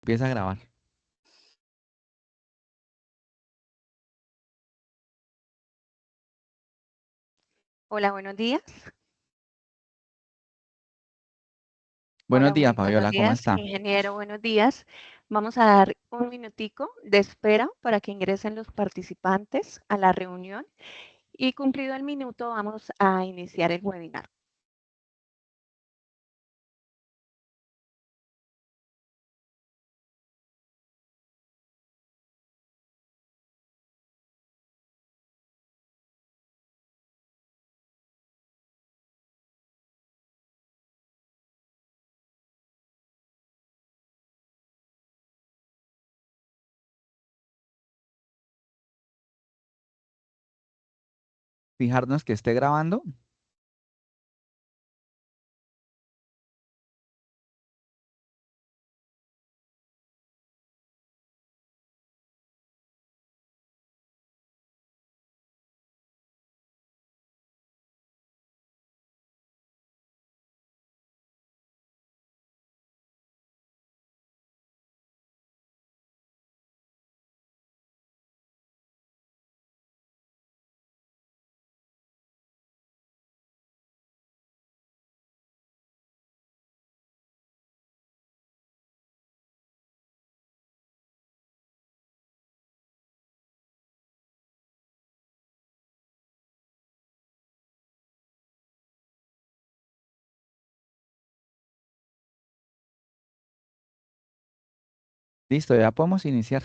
empieza a grabar. Hola, buenos días. Buenos Hola, días, muy buenos Fabiola, ¿cómo días, está? ingeniero, buenos días. Vamos a dar un minutico de espera para que ingresen los participantes a la reunión y cumplido el minuto vamos a iniciar el webinar. Fijarnos que esté grabando. Listo, ya podemos iniciar.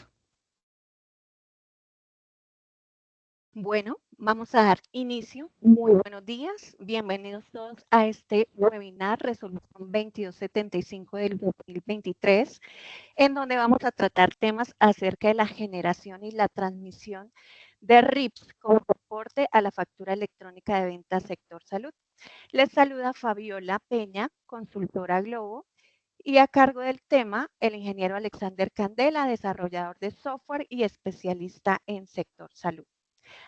Bueno, vamos a dar inicio. Muy buenos días, bienvenidos todos a este webinar Resolución 2275 del 2023, en donde vamos a tratar temas acerca de la generación y la transmisión de RIPS como soporte a la factura electrónica de venta sector salud. Les saluda Fabiola Peña, consultora Globo, y a cargo del tema, el ingeniero Alexander Candela, desarrollador de software y especialista en sector salud.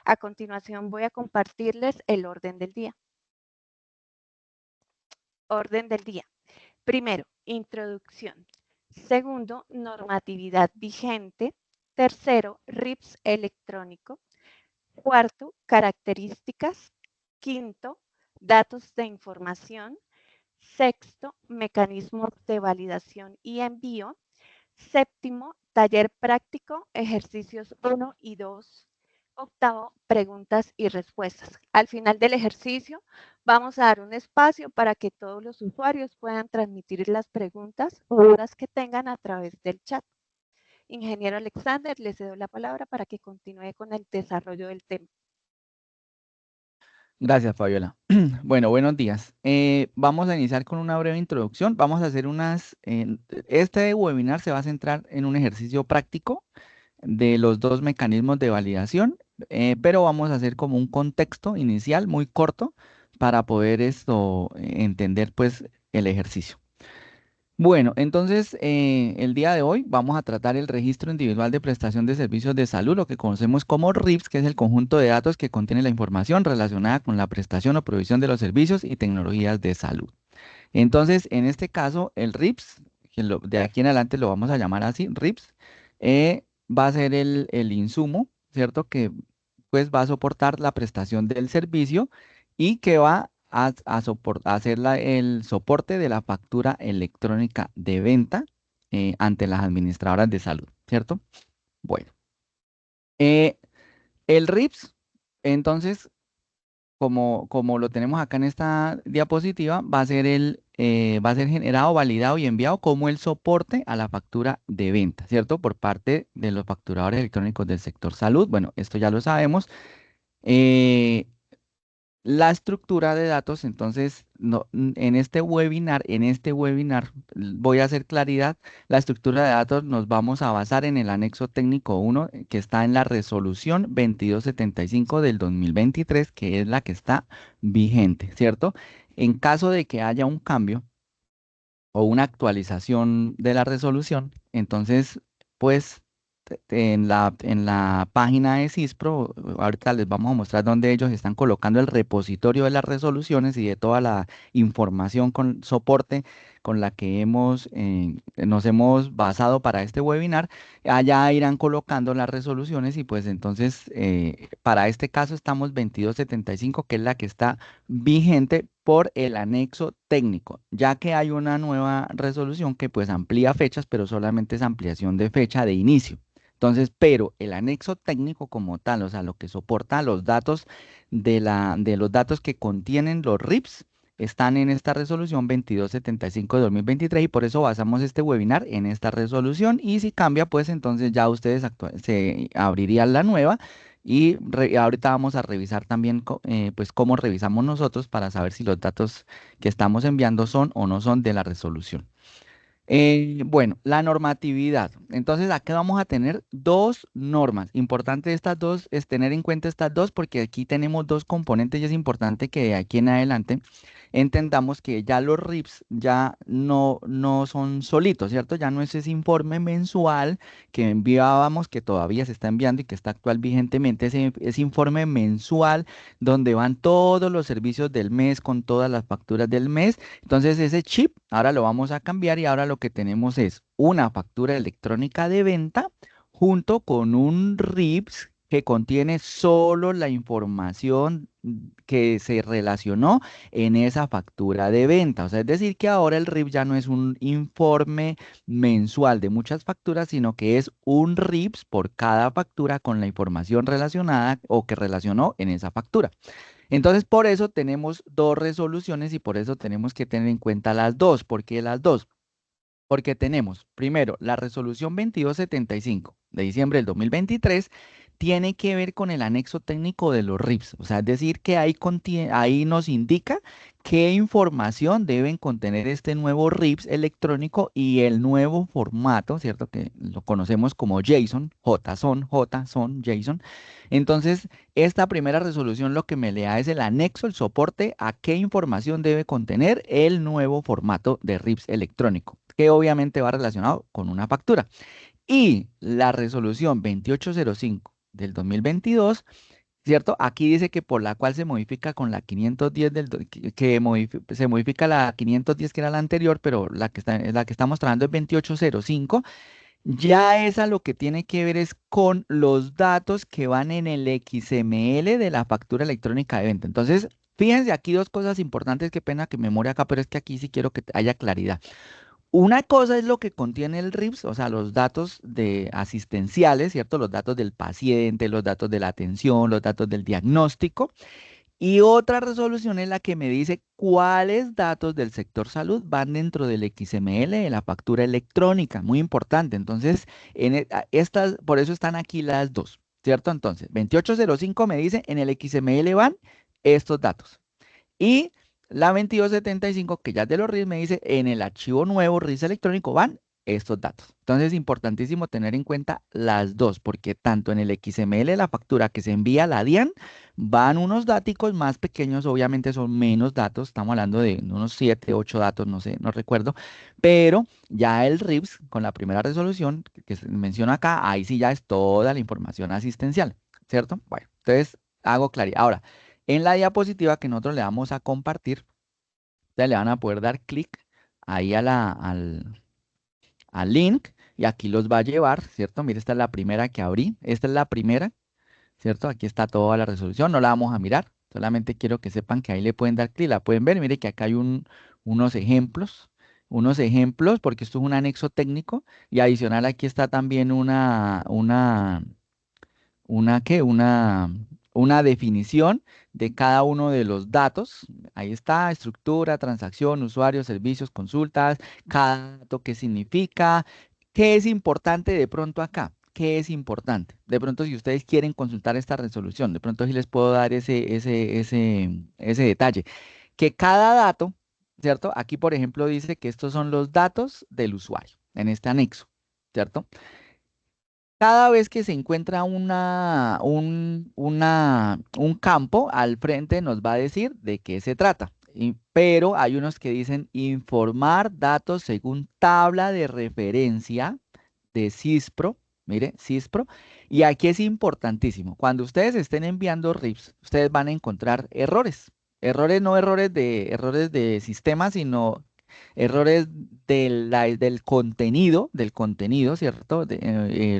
A continuación voy a compartirles el orden del día. Orden del día. Primero, introducción. Segundo, normatividad vigente. Tercero, RIPS electrónico. Cuarto, características. Quinto, datos de información. Sexto, mecanismos de validación y envío. Séptimo, taller práctico, ejercicios 1 y 2. Octavo, preguntas y respuestas. Al final del ejercicio vamos a dar un espacio para que todos los usuarios puedan transmitir las preguntas o dudas que tengan a través del chat. Ingeniero Alexander, le cedo la palabra para que continúe con el desarrollo del tema. Gracias, Fabiola. Bueno, buenos días. Vamos a iniciar con una breve introducción. Vamos a hacer este webinar se va a centrar en un ejercicio práctico de los dos mecanismos de validación, pero vamos a hacer como un contexto inicial muy corto para poder entender pues el ejercicio. Bueno, entonces el día de hoy vamos a tratar el registro individual de prestación de servicios de salud, lo que conocemos como RIPS, que es el conjunto de datos que contiene la información relacionada con la prestación o provisión de los servicios y tecnologías de salud. Entonces, en este caso, el RIPS, de aquí en adelante lo vamos a llamar así, RIPS, va a ser el insumo, ¿cierto? Que pues va a soportar la prestación del servicio y que va a hacer el soporte de la factura electrónica de venta ante las administradoras de salud, ¿cierto? Bueno, eh, el RIPS, entonces, como lo tenemos acá en esta diapositiva, va a ser generado, validado y enviado como el soporte a la factura de venta, ¿cierto? Por parte de los facturadores electrónicos del sector salud. Bueno, esto ya lo sabemos. Eh, la estructura de datos, entonces, en este webinar, voy a hacer claridad. La estructura de datos nos vamos a basar en el anexo técnico 1 que está en la resolución 2275 del 2023, que es la que está vigente, ¿cierto? En caso de que haya un cambio o una actualización de la resolución, entonces, pues en la página de CISPRO. Ahorita les vamos a mostrar dónde ellos están colocando el repositorio de las resoluciones y de toda la información con soporte con la que nos hemos basado para este webinar. Allá irán colocando las resoluciones y pues entonces para este caso estamos 2275, que es la que está vigente por el anexo técnico, ya que hay una nueva resolución que pues amplía fechas, pero solamente es ampliación de fecha de inicio. Entonces, pero el anexo técnico como tal, o sea, lo que soporta los datos de los datos que contienen los RIPS, están en esta resolución 2275 de 2023 y por eso basamos este webinar en esta resolución. Y si cambia, pues entonces ya ustedes se abriría la nueva y ahorita vamos a revisar también pues cómo revisamos nosotros para saber si los datos que estamos enviando son o no son de la resolución. Bueno, la normatividad. Entonces, acá vamos a tener dos normas. Importante estas dos es tener en cuenta estas dos porque aquí tenemos dos componentes y es importante que de aquí en adelante entendamos que ya los RIPS ya no son solitos, ¿cierto? Ya no es ese informe mensual que enviábamos, que todavía se está enviando y que está actual vigentemente, ese informe mensual donde van todos los servicios del mes con todas las facturas del mes. Entonces ese chip ahora lo vamos a cambiar y ahora lo que tenemos es una factura electrónica de venta junto con un RIPS que contiene solo la información que se relacionó en esa factura de venta. O sea, es decir, que ahora el RIPS ya no es un informe mensual de muchas facturas, sino que es un RIPS por cada factura con la información relacionada o que relacionó en esa factura. Entonces, por eso tenemos dos resoluciones y por eso tenemos que tener en cuenta las dos. ¿Por qué las dos? Porque tenemos, primero, la resolución 2275 de diciembre del 2023 tiene que ver con el anexo técnico de los RIPS. O sea, es decir, que ahí nos indica qué información deben contener este nuevo RIPS electrónico y el nuevo formato, ¿cierto? Que lo conocemos como JSON, JSON, JSON. Entonces, esta primera resolución lo que me le da es el anexo, el soporte a qué información debe contener el nuevo formato de RIPS electrónico, que obviamente va relacionado con una factura. Y la resolución 2805 del 2022, ¿cierto? Aquí dice que por la cual se modifica con la 510 se modifica la 510 que era la anterior, pero la que estamos trabajando es 2805. Ya esa lo que tiene que ver es con los datos que van en el XML de la factura electrónica de venta. Entonces, fíjense aquí dos cosas importantes, qué pena que me more acá, pero es que aquí sí quiero que haya claridad. Una cosa es lo que contiene el RIPS, o sea, los datos asistenciales, ¿cierto? Los datos del paciente, los datos de la atención, los datos del diagnóstico. Y otra resolución es la que me dice cuáles datos del sector salud van dentro del XML de la factura electrónica. Muy importante. Entonces, por eso están aquí las dos, ¿cierto? Entonces, 2805 me dice en el XML van estos datos. Y la 2275, que ya es de los RIS, me dice en el archivo nuevo RIS electrónico van estos datos. Entonces es importantísimo tener en cuenta las dos, porque tanto en el XML de la factura que se envía a la DIAN van unos datos más pequeños, obviamente son menos datos, estamos hablando de unos 7, 8 datos, no sé, no recuerdo, pero ya el RIPS con la primera resolución que se menciona acá, ahí sí ya es toda la información asistencial, ¿cierto? Bueno, entonces hago claridad. Ahora, en la diapositiva que nosotros le vamos a compartir, ustedes le van a poder dar clic ahí al link y aquí los va a llevar, ¿cierto? Mire, esta es la primera que abrí, esta es la primera, ¿cierto? Aquí está toda la resolución, no la vamos a mirar, solamente quiero que sepan que ahí le pueden dar clic, la pueden ver, mire que acá hay unos ejemplos, porque esto es un anexo técnico y adicional aquí está también ¿qué? Una definición de cada uno de los datos. Ahí está, estructura, transacción, usuario, servicios, consultas, cada dato qué significa, qué es importante de pronto acá. ¿Qué es importante? De pronto, si ustedes quieren consultar esta resolución, de pronto sí les puedo dar ese detalle. Que cada dato, ¿cierto? Aquí, por ejemplo, dice que estos son los datos del usuario en este anexo, ¿cierto? Cada vez que se encuentra un campo al frente nos va a decir de qué se trata. Pero hay unos que dicen informar datos según tabla de referencia de CISPRO, Mire, CISPRO. Y aquí es importantísimo. Cuando ustedes estén enviando RIPs, ustedes van a encontrar errores. Errores, no errores de sistema, sino errores del contenido, ¿cierto?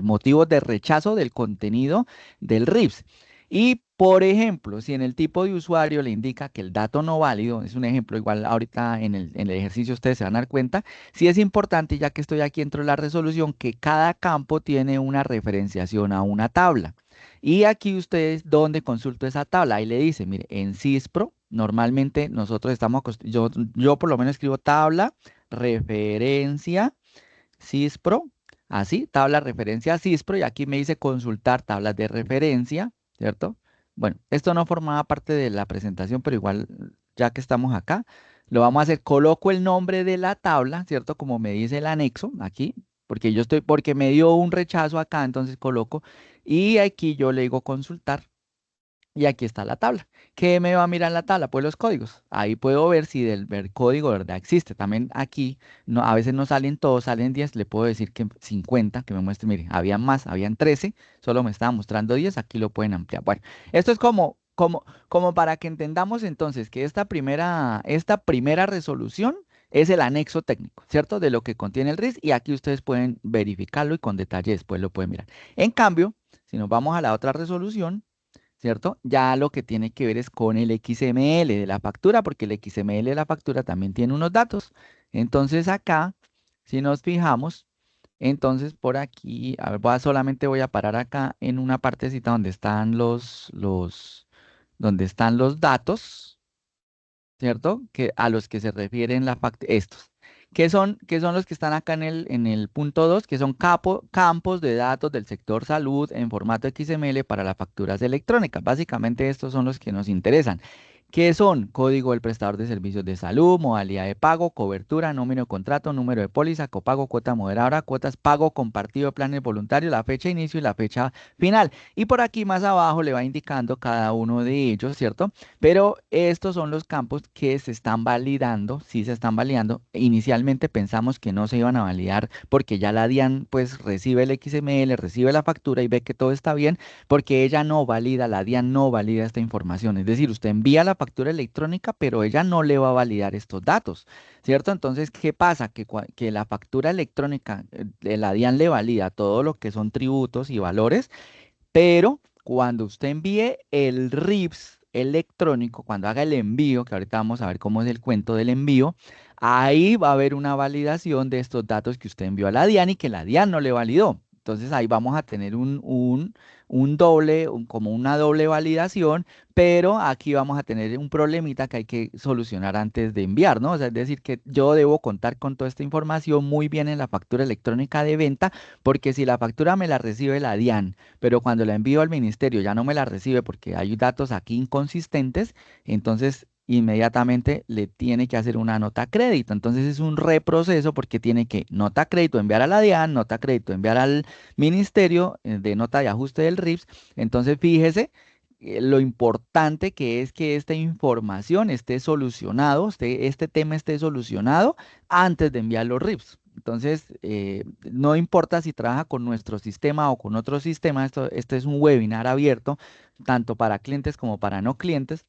Motivos de rechazo del contenido del RIPS. Y, por ejemplo, si en el tipo de usuario le indica que el dato no válido, es un ejemplo, igual ahorita en el ejercicio ustedes se van a dar cuenta, sí es importante, ya que estoy aquí dentro de la resolución, que cada campo tiene una referenciación a una tabla. Y aquí ustedes, ¿dónde consulto esa tabla? Ahí le dice, mire, en CISPRO, normalmente nosotros yo por lo menos escribo tabla, referencia, CISPRO, así, tabla, referencia, CISPRO, y aquí me dice consultar tablas de referencia, ¿cierto? Bueno, esto no formaba parte de la presentación, pero igual, ya que estamos acá, lo vamos a hacer, coloco el nombre de la tabla, ¿cierto? Como me dice el anexo, aquí, porque me dio un rechazo acá, entonces coloco, y aquí yo le digo consultar. Y aquí está la tabla. ¿Qué me va a mirar la tabla? Pues los códigos. Ahí puedo ver si del código de verdad existe. También aquí no, a veces no salen todos, salen 10. Le puedo decir que 50, que me muestre, mire, habían más, habían 13, solo me estaba mostrando 10. Aquí lo pueden ampliar. Bueno, esto es como para que entendamos entonces que esta primera resolución es el anexo técnico, ¿cierto? De lo que contiene el RIS, y aquí ustedes pueden verificarlo y con detalle después lo pueden mirar. En cambio, si nos vamos a la otra resolución, ¿cierto? Ya lo que tiene que ver es con el XML de la factura, porque el XML de la factura también tiene unos datos. Entonces acá, si nos fijamos, entonces por aquí, a ver, solamente voy a parar acá en una partecita donde están los datos, ¿cierto? Que a los que se refieren estos. ¿Qué son los que están acá en el punto 2? Que son campos de datos del sector salud en formato XML para las facturas electrónicas. Básicamente estos son los que nos interesan. ¿Qué son? Código del prestador de servicios de salud, modalidad de pago, cobertura, número de contrato, número de póliza, copago, cuota moderadora, cuotas, pago compartido, planes voluntarios, la fecha de inicio y la fecha final. Y por aquí más abajo le va indicando cada uno de ellos, ¿cierto? Pero estos son los campos que se están validando, sí se están validando. Inicialmente pensamos que no se iban a validar porque ya la DIAN pues recibe el XML, recibe la factura y ve que todo está bien, porque ella no valida, la DIAN no valida esta información. Es decir, usted envía la factura electrónica, pero ella no le va a validar estos datos, ¿cierto? Entonces, ¿qué pasa? Que la factura electrónica de la DIAN le valida todo lo que son tributos y valores, pero cuando usted envíe el RIPS electrónico, cuando haga el envío, que ahorita vamos a ver cómo es el cuento del envío, ahí va a haber una validación de estos datos que usted envió a la DIAN y que la DIAN no le validó. Entonces ahí vamos a tener como una doble validación, pero aquí vamos a tener un problemita que hay que solucionar antes de enviar, ¿no? O sea, es decir, que yo debo contar con toda esta información muy bien en la factura electrónica de venta, porque si la factura me la recibe la DIAN, pero cuando la envío al ministerio ya no me la recibe porque hay datos aquí inconsistentes, entonces inmediatamente le tiene que hacer una nota crédito. Entonces es un reproceso porque tiene que nota crédito enviar a la DIAN, nota crédito enviar al ministerio de nota de ajuste del RIPS. Entonces fíjese lo importante que es que esta información esté solucionado, este tema esté solucionado antes de enviar los RIPS. Entonces, no importa si trabaja con nuestro sistema o con otro sistema, este es un webinar abierto, tanto para clientes como para no clientes.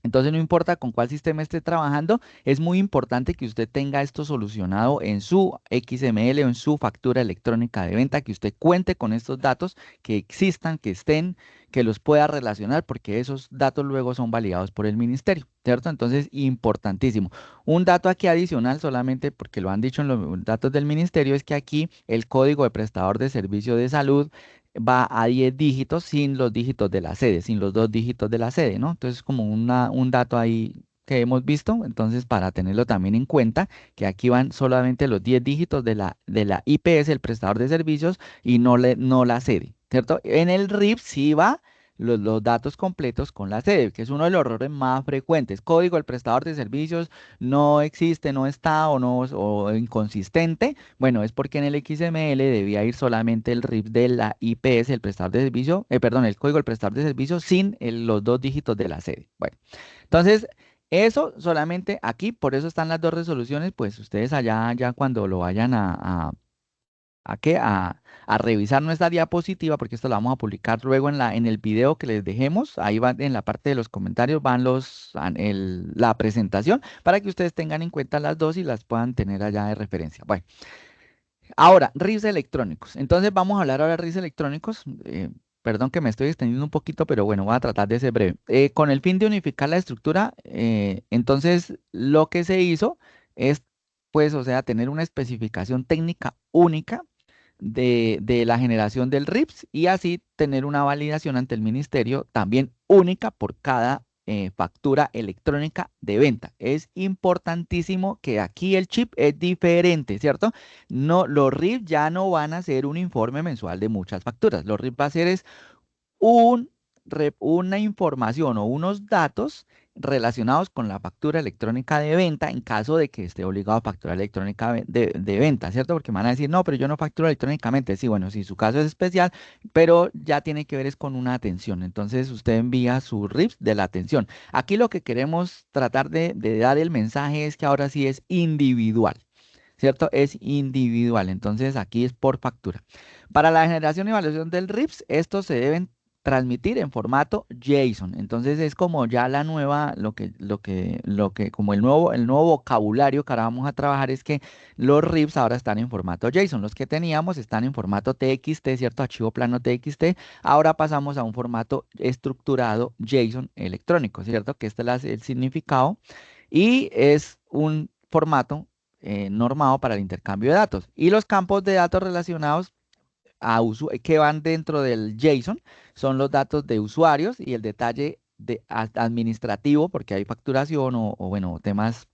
Entonces, no importa con cuál sistema esté trabajando, es muy importante que usted tenga esto solucionado en su XML o en su factura electrónica de venta, que usted cuente con estos datos, que existan, que estén, que los pueda relacionar, porque esos datos luego son validados por el ministerio, ¿cierto? Entonces, importantísimo. Un dato aquí adicional, solamente porque lo han dicho en los datos del ministerio, es que aquí el código de prestador de servicio de salud va a 10 dígitos sin los dígitos de la sede, sin los dos dígitos de la sede, ¿no? Entonces, como un dato ahí que hemos visto, entonces para tenerlo también en cuenta, que aquí van solamente los 10 dígitos de la IPS, el prestador de servicios, y no la sede, ¿cierto? En el RIP sí va los datos completos con la sede, que es uno de los errores más frecuentes. Código del prestador de servicios no existe, no está o inconsistente. Bueno, es porque en el XML debía ir solamente el RIP de la IPS, el prestador de servicio, perdón, el código del prestador de servicio sin los dos dígitos de la sede. Bueno, entonces, eso solamente aquí, por eso están las dos resoluciones, pues ustedes allá ya cuando lo vayan ¿A qué? A revisar nuestra diapositiva, porque esto lo vamos a publicar luego en el video que les dejemos. Ahí va en la parte de los comentarios, van la presentación para que ustedes tengan en cuenta las dos y las puedan tener allá de referencia. Bueno, ahora, RIFs electrónicos. Entonces vamos a hablar ahora de RIFs electrónicos. Perdón que me estoy extendiendo un poquito, pero bueno, voy a tratar de ser breve. Con el fin de unificar la estructura, entonces lo que se hizo es, pues, o sea, tener una especificación técnica única de la generación del RIPS y así tener una validación ante el ministerio también única por cada factura electrónica de venta. Es importantísimo que aquí el chip es diferente, ¿cierto? No, los RIPS ya no van a ser un informe mensual de muchas facturas. Los RIPS va a ser es un, una información o unos datos relacionados con la factura electrónica de venta en caso de que esté obligado a facturar electrónica de venta, ¿cierto? Porque me van a decir, no, pero yo no facturo electrónicamente. Sí, bueno, si su caso es especial, pero ya tiene que ver es con una atención. Entonces usted envía su RIPS de la atención. Aquí lo que queremos tratar de dar el mensaje es que ahora sí es individual. ¿Cierto? Es individual, entonces aquí es por factura. Para la generación y evaluación del RIPS, estos se deben transmitir en formato JSON. Entonces es como ya la nueva, como el nuevo vocabulario que ahora vamos a trabajar es que los RIPS ahora están en formato JSON. Los que teníamos están en formato TXT, ¿cierto? Archivo plano TXT. Ahora pasamos a un formato estructurado JSON electrónico, ¿cierto? Que este es el significado y es un formato normado para el intercambio de datos. Y los campos de datos relacionados que van dentro del JSON son los datos de usuarios y el detalle administrativo, porque hay facturación bueno, temas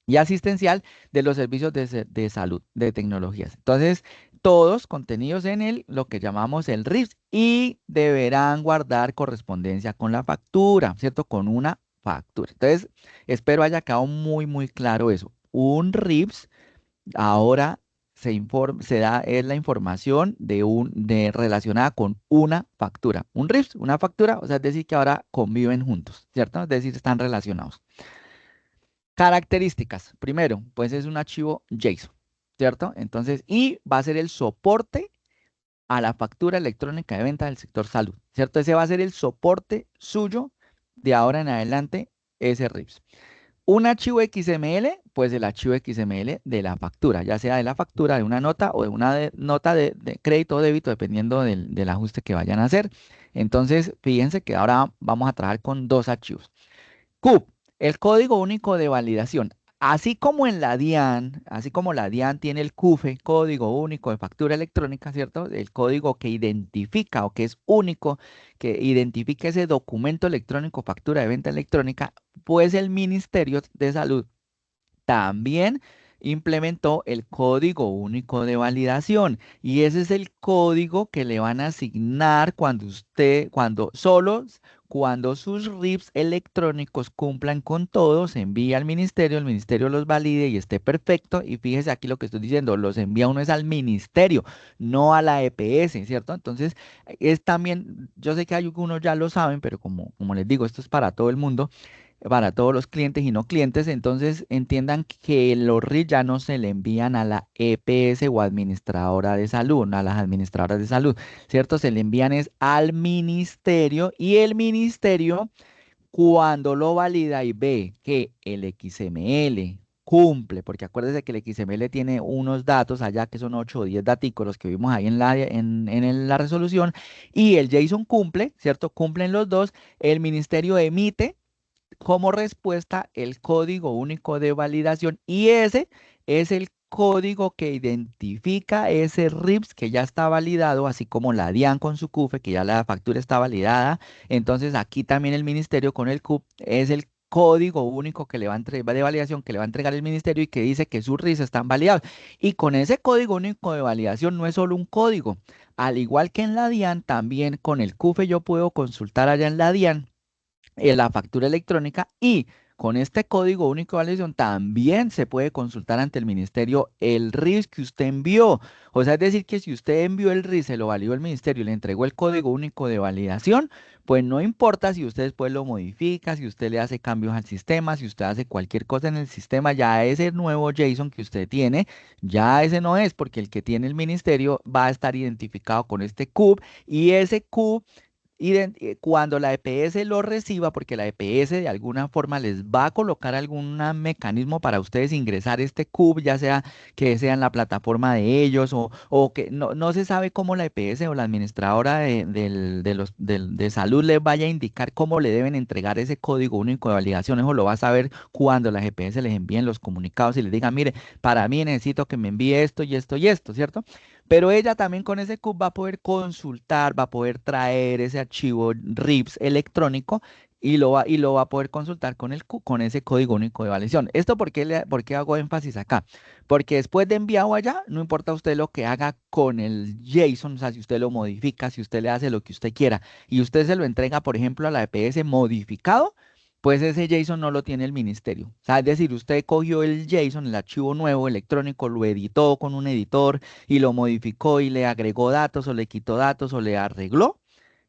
y asistencial de los servicios de salud, de tecnologías. Entonces, todos contenidos en lo que llamamos el RIPS y deberán guardar correspondencia con la factura, ¿cierto? Con una factura. Entonces, espero haya quedado muy, muy claro eso. Un RIPS ahora se da es la información relacionada con una factura. Un RIPS, una factura, o sea, es decir, que ahora conviven juntos, ¿cierto? Es decir, están relacionados. Características. Primero, pues es un archivo JSON, ¿cierto? Entonces, y va a ser el soporte a la factura electrónica de venta del sector salud, ¿cierto? Ese va a ser el soporte suyo de ahora en adelante, ese RIPS. Un archivo XML, pues el archivo XML de la factura, ya sea de la factura de una nota o de una nota de crédito o débito, dependiendo del ajuste que vayan a hacer. Entonces, fíjense que ahora vamos a trabajar con dos archivos. CUP, el código único de validación. Así como en la DIAN, así como la DIAN tiene el CUFE, código único de factura electrónica, ¿cierto? El código que identifica o que es único, que identifica ese documento electrónico, factura de venta electrónica, pues el Ministerio de Salud también implementó el código único de validación y ese es el código que le van a asignar cuando sus RIPS electrónicos cumplan con todo, se envía al ministerio, el ministerio los valide y esté perfecto. Y fíjese aquí lo que estoy diciendo, los envía uno es al ministerio, no a la EPS, ¿cierto? Entonces, es también, yo sé que hay algunos ya lo saben, pero como les digo, esto es para todo el mundo, para todos los clientes y no clientes, entonces entiendan que los RIS ya no se le envían a la EPS o administradora de salud, no a las administradoras de salud, ¿cierto? Se le envían es al ministerio y el ministerio cuando lo valida y ve que el XML cumple, porque acuérdese que el XML tiene unos datos allá que son 8 o 10 daticos los que vimos ahí en la resolución y el JSON cumple, ¿cierto? Cumplen los dos, el ministerio emite como respuesta el código único de validación y ese es el código que identifica ese RIPS que ya está validado, así como la DIAN con su CUFE, que ya la factura está validada. Entonces aquí también el ministerio con el CUP es el código único que le va a entregar de validación que le va a entregar el ministerio y que dice que sus RIPS están validados. Y con ese código único de validación no es solo un código, al igual que en la DIAN, también con el CUFE yo puedo consultar allá en la DIAN la factura electrónica y con este código único de validación también se puede consultar ante el ministerio el RIS que usted envió. O sea, es decir, que si usted envió el RIS, se lo validó el ministerio y le entregó el código único de validación, pues no importa si usted después lo modifica, si usted le hace cambios al sistema, si usted hace cualquier cosa en el sistema, ya ese nuevo JSON que usted tiene, ya ese no es, porque el que tiene el ministerio va a estar identificado con este CUB y ese CUB cuando la EPS lo reciba, porque la EPS de alguna forma les va a colocar algún mecanismo para ustedes ingresar este CUB, ya sea que sea en la plataforma de ellos o que no se sabe cómo la EPS o la administradora de salud les vaya a indicar cómo le deben entregar ese código único de validación. Eso lo va a saber cuando las EPS les envíen los comunicados y les digan, mire, para mí necesito que me envíe esto y esto y esto, ¿cierto? Pero ella también con ese CUB va a poder consultar, va a poder traer ese archivo RIPS electrónico y lo va a poder consultar con con ese código único de validación. ¿Esto por qué hago énfasis acá? Porque después de enviado allá, no importa usted lo que haga con el JSON, o sea, si usted lo modifica, si usted le hace lo que usted quiera y usted se lo entrega, por ejemplo, a la EPS modificado, pues ese JSON no lo tiene el ministerio. O sea, es decir, usted cogió el JSON, el archivo nuevo electrónico, lo editó con un editor y lo modificó y le agregó datos o le quitó datos o le arregló.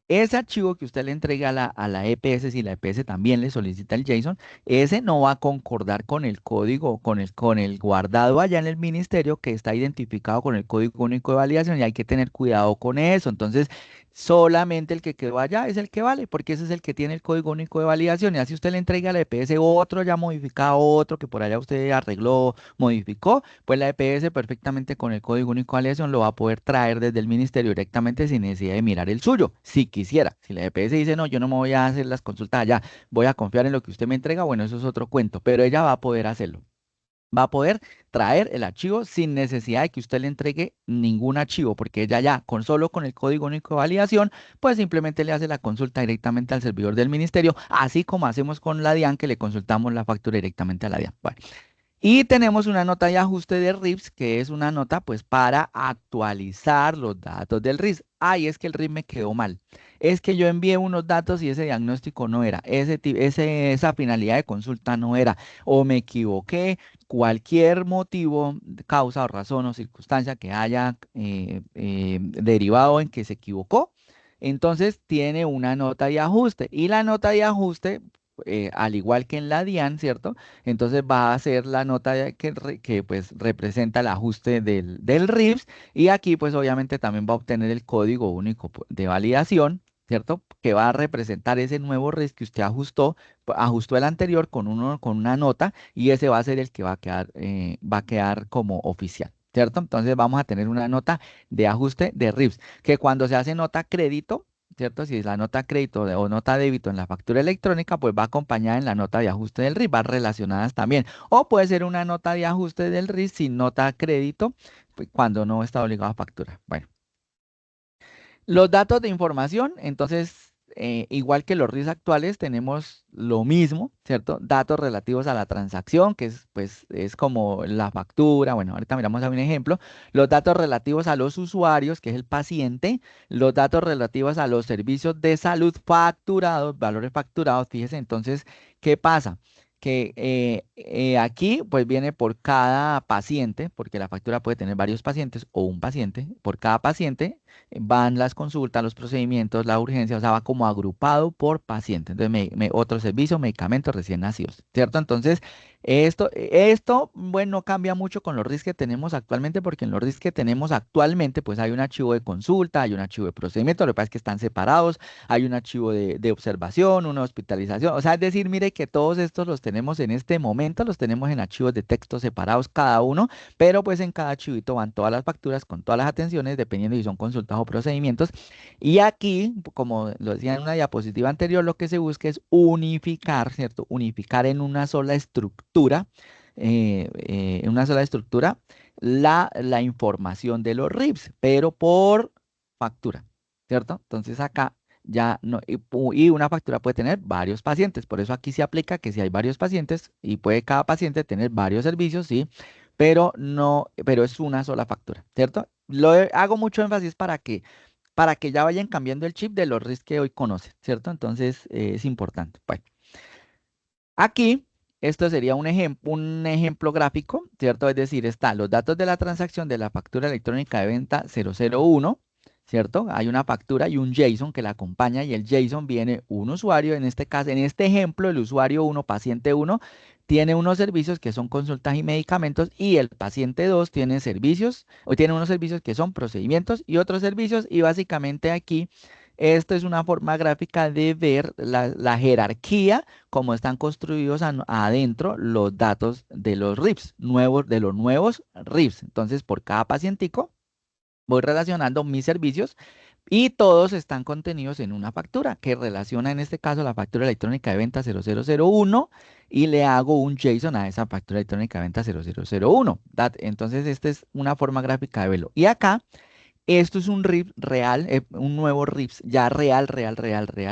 Ese archivo que usted le entrega a la EPS, si la EPS también le solicita el JSON, ese no va a concordar con el código, con el guardado allá en el ministerio que está identificado con el código único de validación y hay que tener cuidado con eso. Entonces, solamente el que quedó allá es el que vale, porque ese es el que tiene el código único de validación. Y así usted le entrega a la EPS otro ya modificado, otro que por allá usted arregló, modificó, pues la EPS perfectamente con el código único de validación lo va a poder traer desde el ministerio directamente sin necesidad de mirar el suyo, si quisiera. Si la EPS dice, no, yo no me voy a hacer las consultas allá, voy a confiar en lo que usted me entrega, bueno, eso es otro cuento, pero ella va a poder hacerlo. Va a poder traer el archivo sin necesidad de que usted le entregue ningún archivo, porque ella ya, solo con el código único de validación, pues simplemente le hace la consulta directamente al servidor del ministerio, así como hacemos con la DIAN, que le consultamos la factura directamente a la DIAN. Bueno, y tenemos una nota de ajuste de RIPS, que es una nota pues para actualizar los datos del RIS. Ay, es que el RIS me quedó mal. Es que yo envié unos datos y ese diagnóstico no era, esa finalidad de consulta no era, o me equivoqué, cualquier motivo, causa o razón o circunstancia que haya derivado en que se equivocó. Entonces tiene una nota de ajuste y la nota de ajuste, al igual que en la DIAN, ¿cierto? Entonces va a ser la nota que pues representa el ajuste del RIPS y aquí pues obviamente también va a obtener el código único de validación, ¿cierto? Que va a representar ese nuevo RIPS que usted ajustó el anterior con una nota y ese va a ser el que va a quedar como oficial. ¿Cierto? Entonces vamos a tener una nota de ajuste de RIPS, que cuando se hace nota crédito, ¿cierto? Si es la nota crédito o nota débito en la factura electrónica, pues va acompañada en la nota de ajuste del RIS, van relacionadas también. O puede ser una nota de ajuste del RIS sin nota crédito, pues, cuando no está obligado a factura. Bueno. Los datos de información, entonces, igual que los RIS actuales, tenemos lo mismo, ¿cierto? Datos relativos a la transacción, que es, pues, es como la factura. Bueno, ahorita miramos a un ejemplo. Los datos relativos a los usuarios, que es el paciente. Los datos relativos a los servicios de salud facturados, valores facturados. Fíjese, entonces, ¿qué pasa? Que aquí pues viene por cada paciente, porque la factura puede tener varios pacientes o un paciente, por cada paciente van las consultas, los procedimientos, la urgencia, o sea, va como agrupado por paciente. Entonces, otro servicio, medicamentos recién nacidos, ¿cierto? Entonces, bueno, no cambia mucho con los RIS que tenemos actualmente, porque en los RIS que tenemos actualmente, pues hay un archivo de consulta, hay un archivo de procedimiento, lo que pasa es que están separados, hay un archivo de observación, una hospitalización, o sea, es decir, mire que todos estos los tenemos en este momento, los tenemos en archivos de texto separados cada uno, pero pues en cada archivito van todas las facturas con todas las atenciones, dependiendo si son consultas o procedimientos. Y aquí, como lo decía en una diapositiva anterior, lo que se busca es unificar, ¿cierto? Unificar en una sola estructura, en una sola estructura, la información de los RIPS, pero por factura, ¿cierto? Entonces acá ya no, y una factura puede tener varios pacientes, por eso aquí se aplica que si hay varios pacientes y puede cada paciente tener varios servicios, sí, pero no, pero es una sola factura, ¿cierto? Hago mucho énfasis para que ya vayan cambiando el chip de los RIS que hoy conocen, ¿cierto? Entonces es importante. Bueno, aquí. esto sería un ejemplo gráfico, ¿cierto? Es decir, están los datos de la transacción de la factura electrónica de venta 001, ¿cierto? Hay una factura y un JSON que la acompaña y el JSON viene un usuario, en este caso, en este ejemplo, el usuario 1, paciente 1, tiene unos servicios que son consultas y medicamentos y el paciente 2 tiene servicios, o tiene unos servicios que son procedimientos y otros servicios y básicamente aquí esto es una forma gráfica de ver la jerarquía, cómo están construidos adentro los datos de los RIPs, de los nuevos RIPs. Entonces, por cada pacientico voy relacionando mis servicios y todos están contenidos en una factura que relaciona en este caso la factura electrónica de venta 0001 y le hago un JSON a esa factura electrónica de venta 0001. Entonces, esta es una forma gráfica de verlo. Y acá, esto es un RIP real, un nuevo RIP ya real,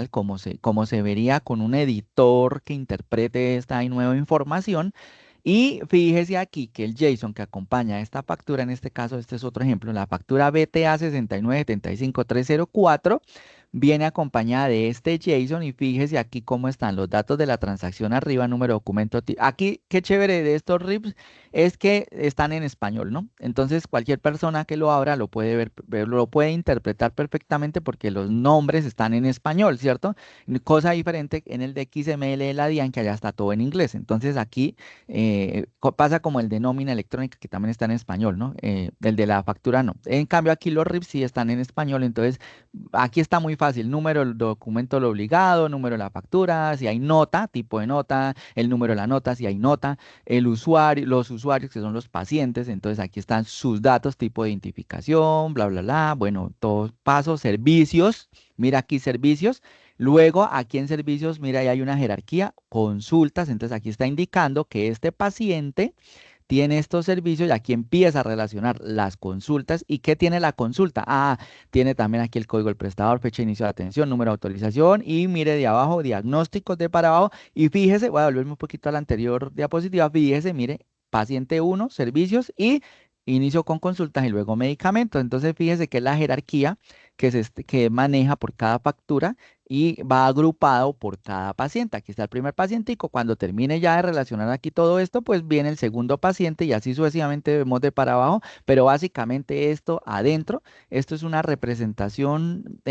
como se vería con un editor que interprete esta nueva información. Y fíjese aquí que el JSON que acompaña a esta factura, en este caso, este es otro ejemplo, la factura BTA 6975304, viene acompañada de este JSON y fíjese aquí cómo están los datos de la transacción arriba, número de documento. Aquí, qué chévere de estos RIPs es que están en español, ¿no? Entonces, cualquier persona que lo abra lo puede lo puede interpretar perfectamente porque los nombres están en español, ¿cierto? Cosa diferente en el de XML de la DIAN, que allá está todo en inglés. Entonces, aquí pasa como el de nómina electrónica, que también está en español, ¿no? El de la factura no. En cambio, aquí los RIPs sí están en español, entonces aquí está muy fácil. Número del documento lo obligado, número de la factura, si hay nota, tipo de nota, el número de la nota, si hay nota, el usuario, los usuarios que son los pacientes, entonces aquí están sus datos, tipo de identificación, bla, bla, bla. Bueno, todos pasos, servicios, mira aquí servicios. Luego, aquí en servicios, mira, ahí hay una jerarquía, consultas, entonces aquí está indicando que este paciente tiene estos servicios y aquí empieza a relacionar las consultas. ¿Y qué tiene la consulta? Ah, tiene también aquí el código del prestador, fecha de inicio de atención, número de autorización y mire de abajo, diagnósticos de para abajo. Y fíjese, voy a volverme un poquito a la anterior diapositiva, fíjese, mire, paciente uno servicios y inicio con consultas y luego medicamentos. Entonces, fíjese que es la jerarquía que maneja por cada factura y va agrupado por cada paciente. Aquí está el primer pacientico. Cuando termine ya de relacionar aquí todo esto, pues viene el segundo paciente y así sucesivamente vemos de para abajo. Pero básicamente esto adentro, esto es una representación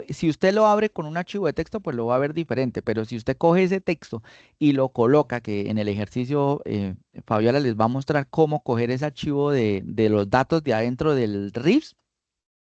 si usted lo abre con un archivo de texto, pues lo va a ver diferente. Pero si usted coge ese texto y lo coloca, que en el ejercicio Fabiola les va a mostrar cómo coger ese archivo de los datos de adentro del RIFS,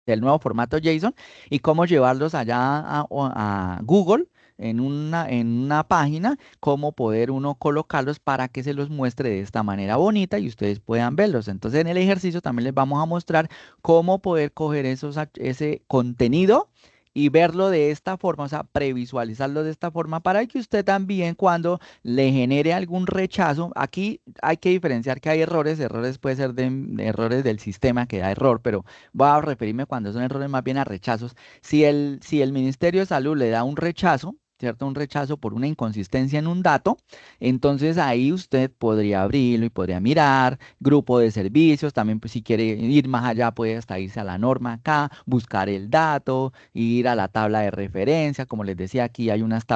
del nuevo formato JSON y cómo llevarlos allá a Google en una página, cómo poder uno colocarlos para que se los muestre de esta manera bonita y ustedes puedan verlos. Entonces en el ejercicio también les vamos a mostrar cómo poder coger ese contenido y verlo de esta forma, o sea, previsualizarlo de esta forma para que usted también cuando le genere algún rechazo, aquí hay que diferenciar que hay errores puede ser de errores del sistema que da error, pero voy a referirme cuando son errores más bien a rechazos. Si el Ministerio de Salud le da un rechazo, ¿cierto? Un rechazo por una inconsistencia en un dato, entonces ahí usted podría abrirlo y podría mirar, grupo de servicios, también pues, si quiere ir más allá puede hasta irse a la norma acá, buscar el dato, ir a la tabla de referencia, como les decía aquí hay unos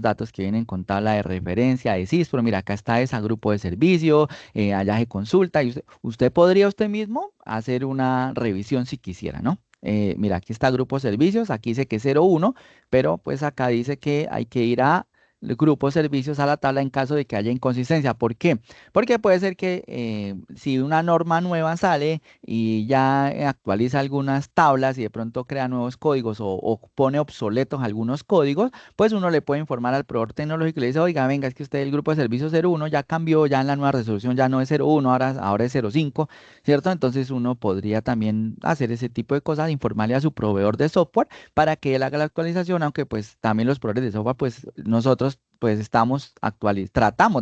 datos que vienen con tabla de referencia de CISPRO, mira acá está ese grupo de servicio, allá se consulta y usted podría usted mismo hacer una revisión si quisiera, ¿no? Mira, aquí está grupo servicios, aquí dice que es 01, pero pues acá dice que hay que ir a el grupo servicios a la tabla en caso de que haya inconsistencia. ¿Por qué? Porque puede ser que si una norma nueva sale y ya actualiza algunas tablas y de pronto crea nuevos códigos o pone obsoletos algunos códigos, pues uno le puede informar al proveedor tecnológico y le dice, oiga, venga, es que usted el grupo de servicios 01 ya cambió, ya en la nueva resolución ya no es 01, ahora es 05, ¿cierto? Entonces uno podría también hacer ese tipo de cosas, informarle a su proveedor de software para que él haga la actualización, aunque pues también los proveedores de software, pues nosotros pues tratamos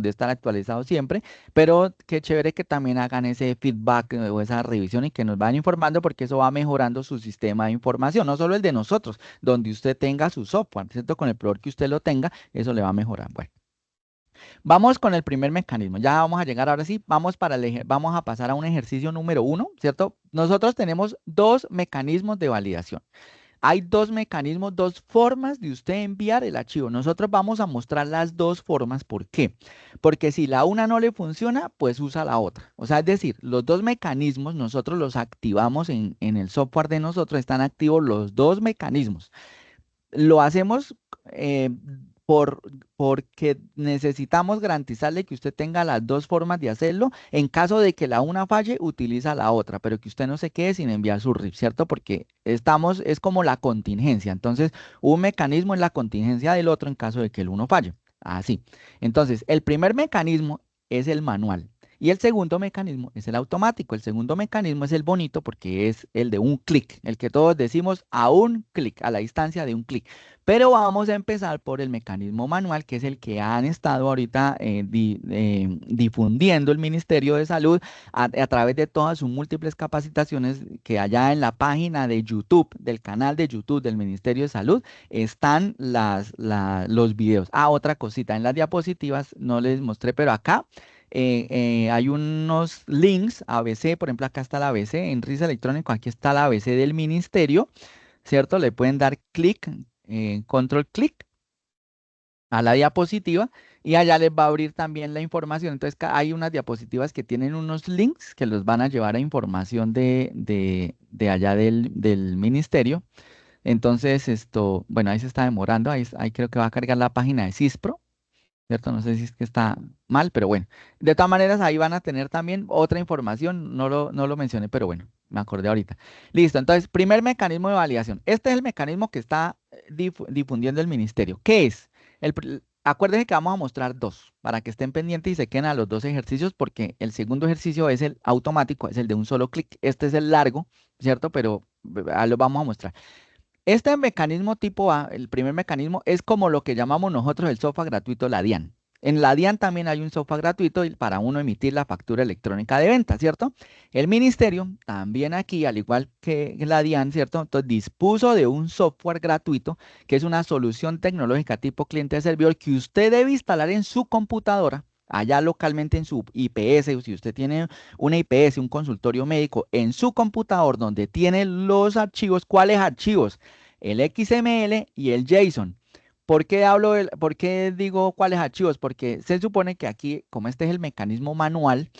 de estar actualizados siempre, pero qué chévere que también hagan ese feedback o esa revisión y que nos vayan informando porque eso va mejorando su sistema de información, no solo el de nosotros, donde usted tenga su software, ¿cierto? Con el proveedor que usted lo tenga, eso le va a mejorar. Bueno. Vamos con el primer mecanismo. Ya vamos a llegar ahora sí. Vamos a pasar a un ejercicio número 1, ¿cierto? Nosotros tenemos dos mecanismos de validación. Hay dos mecanismos, dos formas de usted enviar el archivo. Nosotros vamos a mostrar las dos formas. ¿Por qué? Porque si la una no le funciona, pues usa la otra. O sea, es decir, los dos mecanismos nosotros los activamos en el software de nosotros, están activos los dos mecanismos. Lo hacemos eh, por, porque necesitamos garantizarle que usted tenga las dos formas de hacerlo. En caso de que la una falle, utiliza la otra, pero que usted no se quede sin enviar su RIP, ¿cierto? Porque es como la contingencia. Entonces, un mecanismo es la contingencia del otro en caso de que el uno falle. Así. Entonces, el primer mecanismo es el manual. Y el segundo mecanismo es el automático. El segundo mecanismo es el bonito porque es el de un clic, el que todos decimos a un clic, a la distancia de un clic. Pero vamos a empezar por el mecanismo manual, que es el que han estado ahorita difundiendo el Ministerio de Salud a través de todas sus múltiples capacitaciones que allá en la página de YouTube, del canal de YouTube del Ministerio de Salud, están los videos. Ah, otra cosita, en las diapositivas no les mostré, pero acá hay unos links ABC, por ejemplo, acá está la ABC en RIS electrónico, aquí está la ABC del ministerio, ¿cierto? Le pueden dar clic, control clic a la diapositiva y allá les va a abrir también la información. Entonces, hay unas diapositivas que tienen unos links que los van a llevar a información de allá del ministerio. Entonces, bueno, ahí se está demorando, ahí creo que va a cargar la página de CISPRO. ¿Cierto? No sé si es que está mal, pero bueno. De todas maneras, ahí van a tener también otra información, no lo mencioné, pero bueno, me acordé ahorita. Listo, entonces, primer mecanismo de validación. Este es el mecanismo que está difundiendo el ministerio. ¿Qué es? Acuérdense que vamos a mostrar dos, para que estén pendientes y se queden a los dos ejercicios, porque el segundo ejercicio es el automático, es el de un solo clic. Este es el largo, ¿cierto? Pero lo vamos a mostrar. Este mecanismo tipo A, el primer mecanismo, es como lo que llamamos nosotros el software gratuito, la DIAN. En la DIAN también hay un software gratuito para uno emitir la factura electrónica de venta, ¿cierto? El ministerio también aquí, al igual que la DIAN, ¿cierto? Entonces dispuso de un software gratuito que es una solución tecnológica tipo cliente de servidor que usted debe instalar en su computadora, allá localmente en su IPS, o si usted tiene una IPS, un consultorio médico, en su computador donde tiene los archivos. ¿Cuáles archivos? El XML y el JSON. ¿Por qué digo cuáles archivos? Porque se supone que aquí, como este es el mecanismo manual,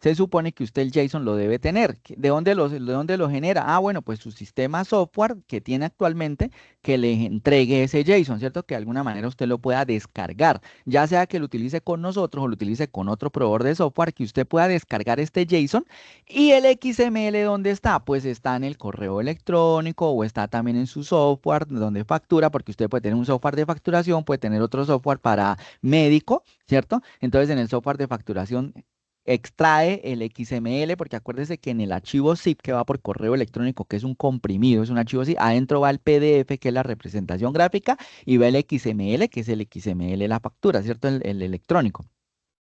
se supone que usted el JSON lo debe tener. ¿De dónde lo genera? Ah, bueno, pues su sistema software que tiene actualmente que le entregue ese JSON, ¿cierto? Que de alguna manera usted lo pueda descargar, ya sea que lo utilice con nosotros o lo utilice con otro proveedor de software, que usted pueda descargar este JSON. ¿Y el XML dónde está? Pues está en el correo electrónico o está también en su software donde factura, porque usted puede tener un software de facturación, puede tener otro software para médico, ¿cierto? Entonces en el software de facturación extrae el XML, porque acuérdese que en el archivo zip que va por correo electrónico, que es un comprimido, es un archivo zip, adentro va el PDF, que es la representación gráfica, y va el XML, que es el XML de la factura, ¿cierto? El electrónico.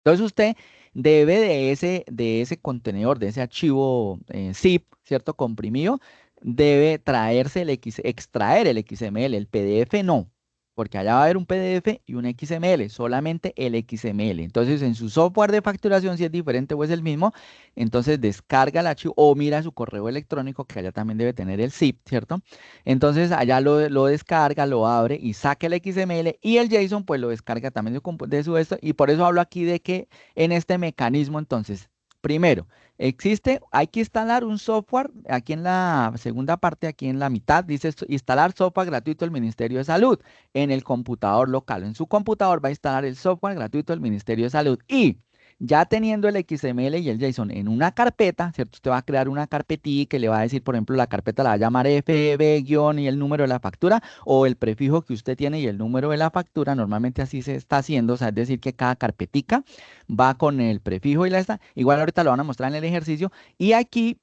Entonces usted debe de ese contenedor, de ese archivo zip, ¿cierto? Comprimido, debe extraer el XML, el PDF no, porque allá va a haber un PDF y un XML, solamente el XML. Entonces en su software de facturación, si es diferente o es el mismo, entonces descarga el archivo o mira su correo electrónico, que allá también debe tener el zip, ¿cierto? Entonces allá lo descarga, lo abre y saca el XML y el JSON pues lo descarga también de su esto. Y por eso hablo aquí de que en este mecanismo entonces, primero, hay que instalar un software, aquí en la segunda parte, aquí en la mitad, dice instalar software gratuito del Ministerio de Salud en el computador local. En su computador va a instalar el software gratuito del Ministerio de Salud y ya teniendo el XML y el JSON en una carpeta, ¿cierto? Usted va a crear una carpetilla que le va a decir, por ejemplo, la carpeta la va a llamar FB guión y el número de la factura o el prefijo que usted tiene y el número de la factura. Normalmente así se está haciendo, o sea, es decir, que cada carpetica va con el prefijo y la esta. Igual ahorita lo van a mostrar en el ejercicio. Y aquí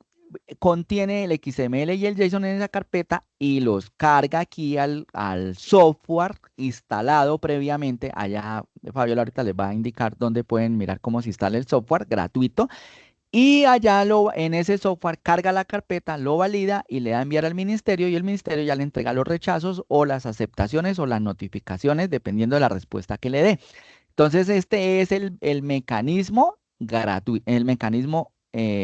contiene el XML y el JSON en esa carpeta y los carga aquí al software instalado previamente. Allá Fabiola ahorita les va a indicar dónde pueden mirar cómo se instala el software gratuito. Y allá en ese software carga la carpeta, lo valida y le da a enviar al ministerio y el ministerio ya le entrega los rechazos o las aceptaciones o las notificaciones dependiendo de la respuesta que le dé. Entonces, este es el mecanismo gratuito, el mecanismo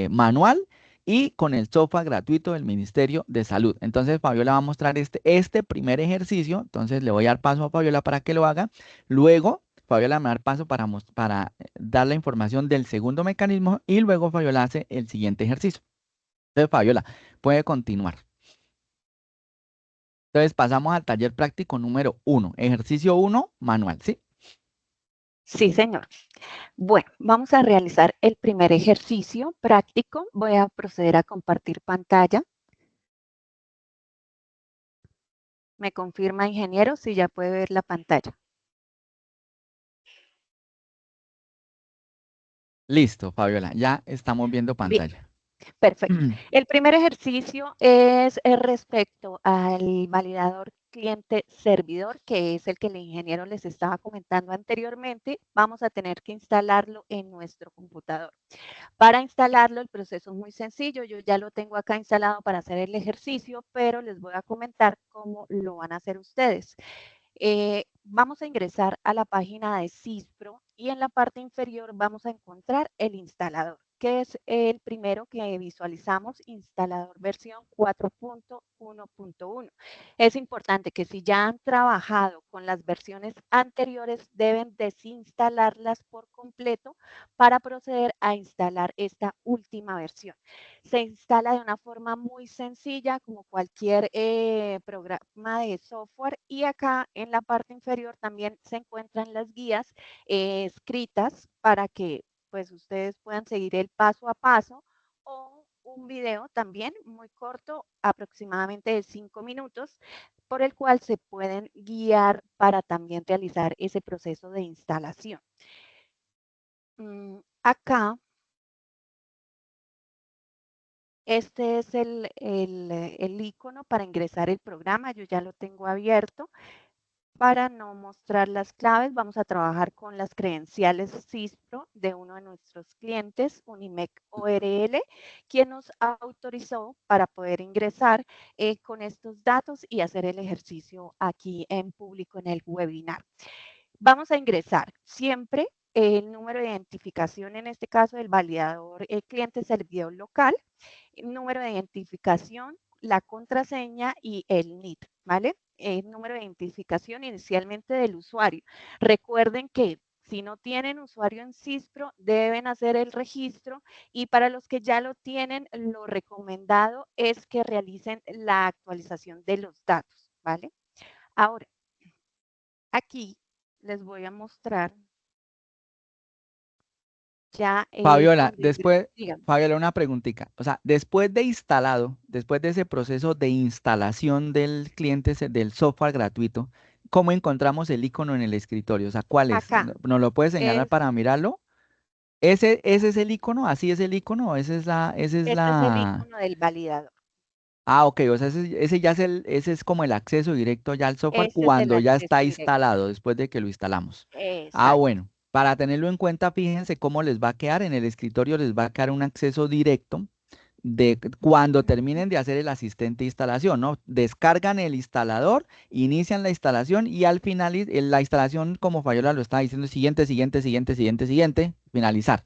manual y con el software gratuito del Ministerio de Salud. Entonces, Fabiola va a mostrar este primer ejercicio. Entonces, le voy a dar paso a Fabiola para que lo haga. Luego, Fabiola me va a dar paso para dar la información del segundo mecanismo y luego Fabiola hace el siguiente ejercicio. Entonces, Fabiola, puede continuar. Entonces, pasamos al taller práctico número 1. Ejercicio 1, manual, ¿sí? Sí, señor. Bueno, vamos a realizar el primer ejercicio práctico. Voy a proceder a compartir pantalla. Me confirma, ingeniero, si ya puede ver la pantalla. Listo, Fabiola, ya estamos viendo Bien, pantalla. perfecto. El primer ejercicio es respecto al validador cliente-servidor, que es el que el ingeniero les estaba comentando anteriormente. Vamos a tener que instalarlo en nuestro computador. Para instalarlo, el proceso es muy sencillo. Yo ya lo tengo acá instalado para hacer el ejercicio, pero les voy a comentar cómo lo van a hacer ustedes. Vamos a ingresar a la página de CISPRO y en la parte inferior vamos a encontrar el instalador, que es el primero que visualizamos, instalador versión 4.1.1. Es importante que si ya han trabajado con las versiones anteriores, deben desinstalarlas por completo para proceder a instalar esta última versión. Se instala de una forma muy sencilla, como cualquier programa de software, y acá en la parte inferior también se encuentran las guías escritas para que pues ustedes puedan seguir el paso a paso, o un video también muy corto, aproximadamente de 5 minutos, por el cual se pueden guiar para también realizar ese proceso de instalación. Acá, este es el icono para ingresar el programa. Yo ya lo tengo abierto. Para no mostrar las claves, vamos a trabajar con las credenciales CISPRO de uno de nuestros clientes, Unimec ORL, quien nos autorizó para poder ingresar con estos datos y hacer el ejercicio aquí en público en el webinar. Vamos a ingresar siempre el número de identificación, en este caso del validador cliente servidor local, el número de identificación, la contraseña y el NID, ¿vale? El número de identificación inicialmente del usuario. Recuerden que si no tienen usuario en CISPRO, deben hacer el registro, y para los que ya lo tienen, lo recomendado es que realicen la actualización de los datos, ¿vale? Ahora, aquí les voy a mostrar ya Fabiola, cuando ingreso. después, Fabiola, una preguntita. O sea, después de instalado, después de ese proceso de instalación del cliente, del software gratuito, ¿cómo encontramos el icono en el escritorio? O sea, ¿cuál es? Acá ¿Nos lo puedes señalar es, para mirarlo? ¿Ese es el icono? ¿Así es el icono? Esa es este es el la... icono del validador. Ah, ok, o sea, ese ya es ese es como el acceso directo ya al software Este es el cuando ya está acceso directo. instalado, después de que lo instalamos. Ah, Exacto. bueno, para tenerlo en cuenta, fíjense cómo les va a quedar. En el escritorio les va a quedar un acceso directo de cuando terminen de hacer el asistente de instalación, ¿no? Descargan el instalador, inician la instalación y al final la instalación, como Fabiola lo está diciendo, siguiente, siguiente, siguiente, siguiente, siguiente, finalizar.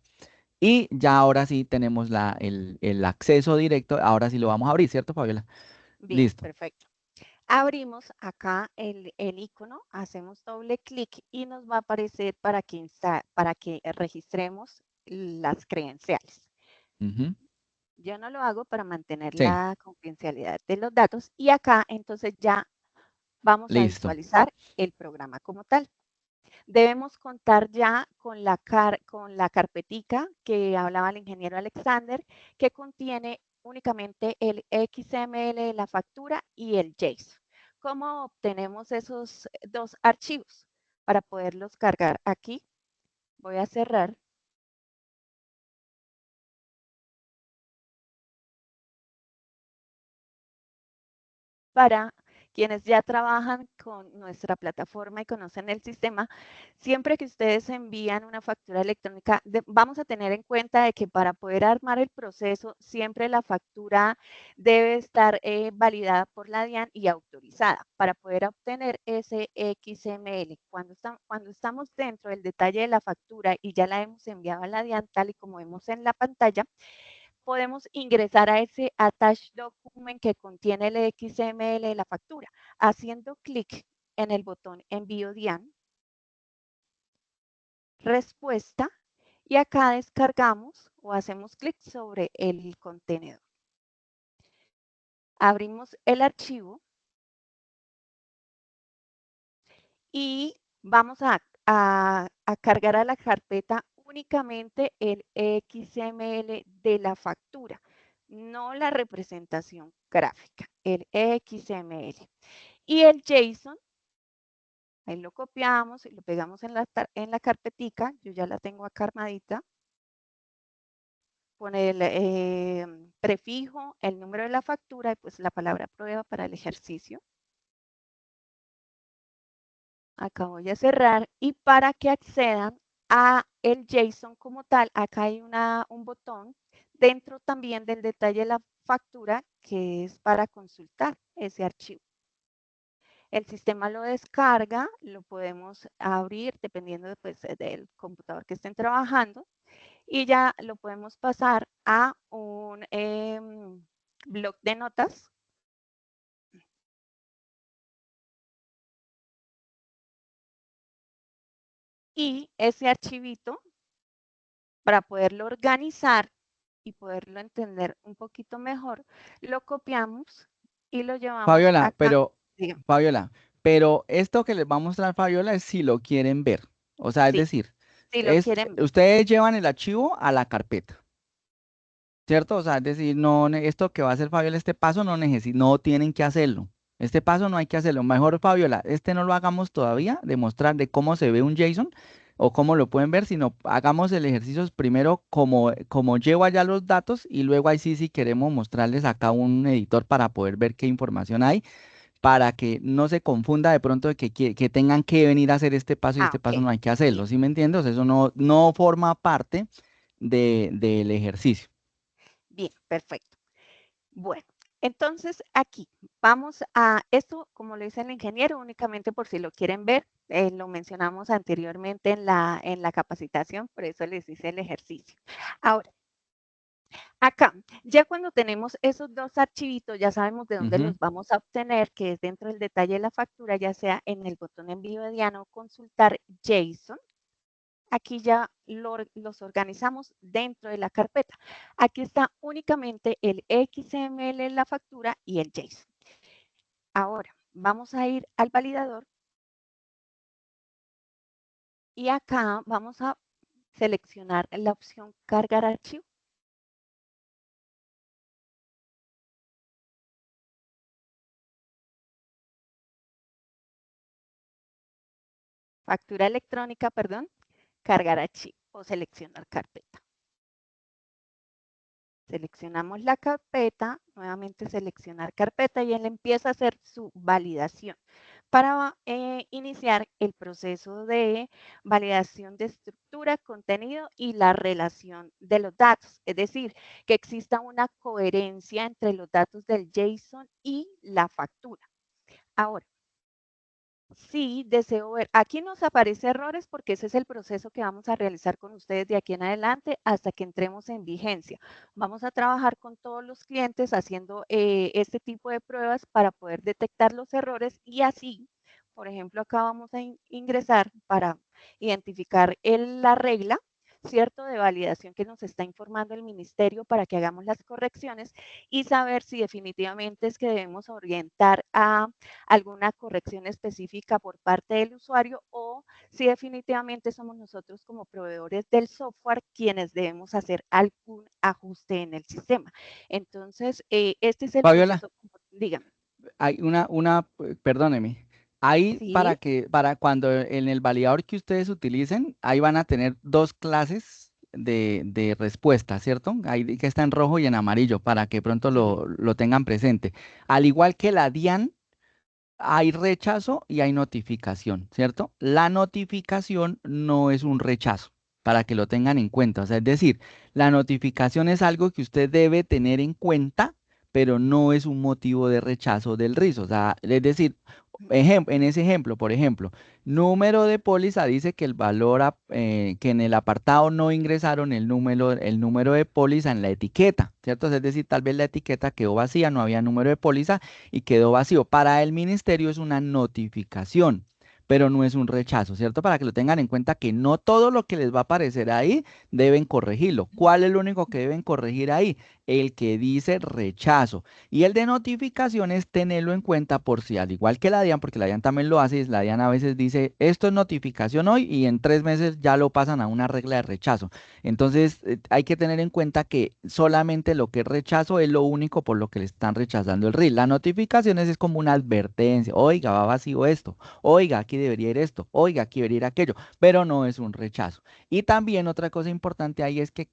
Y ya ahora sí tenemos el acceso directo, ahora sí lo vamos a abrir, ¿cierto, Fabiola? Bien, Listo. perfecto. Abrimos acá el icono, hacemos doble clic y nos va a aparecer para que registremos las credenciales. Ujú. Yo no lo hago para mantener Sí, la confidencialidad de los datos, y acá entonces ya vamos a listo. visualizar el programa como tal. Debemos contar ya con con la carpetica que hablaba el ingeniero Alexander, que contiene únicamente el XML de la factura y el JSON. ¿Cómo obtenemos esos dos archivos? Para poderlos cargar aquí, voy a cerrar. Para quienes ya trabajan con nuestra plataforma y conocen el sistema, siempre que ustedes envían una factura electrónica, vamos a tener en cuenta de que para poder armar el proceso, siempre la factura debe estar validada por la DIAN y autorizada para poder obtener ese XML. Cuando estamos dentro del detalle de la factura y ya la hemos enviado a la DIAN, tal y como vemos en la pantalla, podemos ingresar a ese attach document que contiene el XML de la factura, haciendo clic en el botón envío DIAN, respuesta, y acá descargamos o hacemos clic sobre el contenedor. Abrimos el archivo y vamos a cargar a la carpeta únicamente el XML de la factura, no la representación gráfica, el XML. Y el JSON, ahí lo copiamos y lo pegamos en la carpetica, yo ya la tengo acá armadita. Pone el prefijo, el número de la factura y pues la palabra prueba para el ejercicio. Acá voy a cerrar y para que accedan a el JSON como tal, acá hay un botón dentro también del detalle de la factura que es para consultar ese archivo. El sistema lo descarga, lo podemos abrir dependiendo pues, del computador que estén trabajando y ya lo podemos pasar a un bloc de notas. Y ese archivito, para poderlo organizar y poderlo entender un poquito mejor, lo copiamos y lo llevamos Fabiola, acá. Dígame. Fabiola, pero esto que les va a mostrar Fabiola es si lo quieren ver. O sea, es Sí, decir, si lo quieren ver. ustedes llevan el archivo a la carpeta, ¿cierto? O sea, es decir, no, esto que va a hacer Fabiola, este paso no tienen que hacerlo. Este paso no hay que hacerlo. Mejor, Fabiola, este no lo hagamos todavía, de mostrar de cómo se ve un JSON o cómo lo pueden ver, sino hagamos el ejercicio primero como llevo allá los datos y luego ahí sí, si queremos mostrarles acá un editor para poder ver qué información hay para que no se confunda de pronto de que tengan que venir a hacer este paso y este paso Ok, no hay que hacerlo, ¿sí me entiendes? O sea, eso no forma parte del ejercicio. bien, perfecto. Bueno, entonces aquí vamos a esto, como lo dice el ingeniero, únicamente por si lo quieren ver, lo mencionamos anteriormente en la capacitación, por eso les hice el ejercicio. Ahora, acá, ya cuando tenemos esos dos archivitos, ya sabemos de dónde Ujú. los vamos a obtener, que es dentro del detalle de la factura, ya sea en el botón envío de Diana o consultar JSON. Aquí ya los organizamos dentro de la carpeta. Aquí está únicamente el XML en la factura y el JSON. Ahora, vamos a ir al validador y acá vamos a seleccionar la opción cargar archivo. Factura electrónica, perdón, cargar archivo o seleccionar carpeta. Seleccionamos la carpeta, nuevamente seleccionar carpeta y él empieza a hacer su validación para iniciar el proceso de validación de estructura, contenido y la relación de los datos. Es decir, que exista una coherencia entre los datos del JSON y la factura. Ahora, sí, deseo ver. Aquí nos aparece errores porque ese es el proceso que vamos a realizar con ustedes de aquí en adelante hasta que entremos en vigencia. Vamos a trabajar con todos los clientes haciendo este tipo de pruebas para poder detectar los errores y así, por ejemplo, acá vamos a ingresar para identificar la regla, ¿cierto?, de validación que nos está informando el ministerio para que hagamos las correcciones y saber si definitivamente es que debemos orientar a alguna corrección específica por parte del usuario o si definitivamente somos nosotros como proveedores del software quienes debemos hacer algún ajuste en el sistema. Entonces, este es el Fabiola, proceso. Dígame. hay perdóneme, ahí Sí, para cuando en el validador que ustedes utilicen, ahí van a tener dos clases de respuesta, ¿cierto? Ahí que está en rojo y en amarillo, para que pronto sí. lo tengan presente. Al igual que la DIAN, hay rechazo y hay notificación, ¿cierto? La notificación no es un rechazo, para que lo tengan en cuenta. O sea, es decir, la notificación es algo que usted debe tener en cuenta, pero no es un motivo de rechazo del RIS. O sea, es decir, En ese ejemplo, por ejemplo, número de póliza dice que el valor, que en el apartado no ingresaron el número de póliza en la etiqueta, ¿cierto? Es decir, tal vez la etiqueta quedó vacía, no había número de póliza y quedó vacío. Para el ministerio es una notificación, pero no es un rechazo, ¿cierto? Para que lo tengan en cuenta que no todo lo que les va a aparecer ahí deben corregirlo. ¿Cuál es lo único que deben corregir ahí? El que dice rechazo. Y el de notificaciones, tenerlo en cuenta por si, al igual que la DIAN, porque la DIAN también lo hace, y la DIAN a veces dice, esto es notificación hoy y en 3 meses ya lo pasan a una regla de rechazo. Entonces, hay que tener en cuenta que solamente lo que es rechazo es lo único por lo que le están rechazando el RIL. Las notificaciones es como una advertencia, oiga, va vacío esto, oiga, aquí debería ir esto, oiga, aquí debería ir aquello, pero no es un rechazo. Y también otra cosa importante ahí es que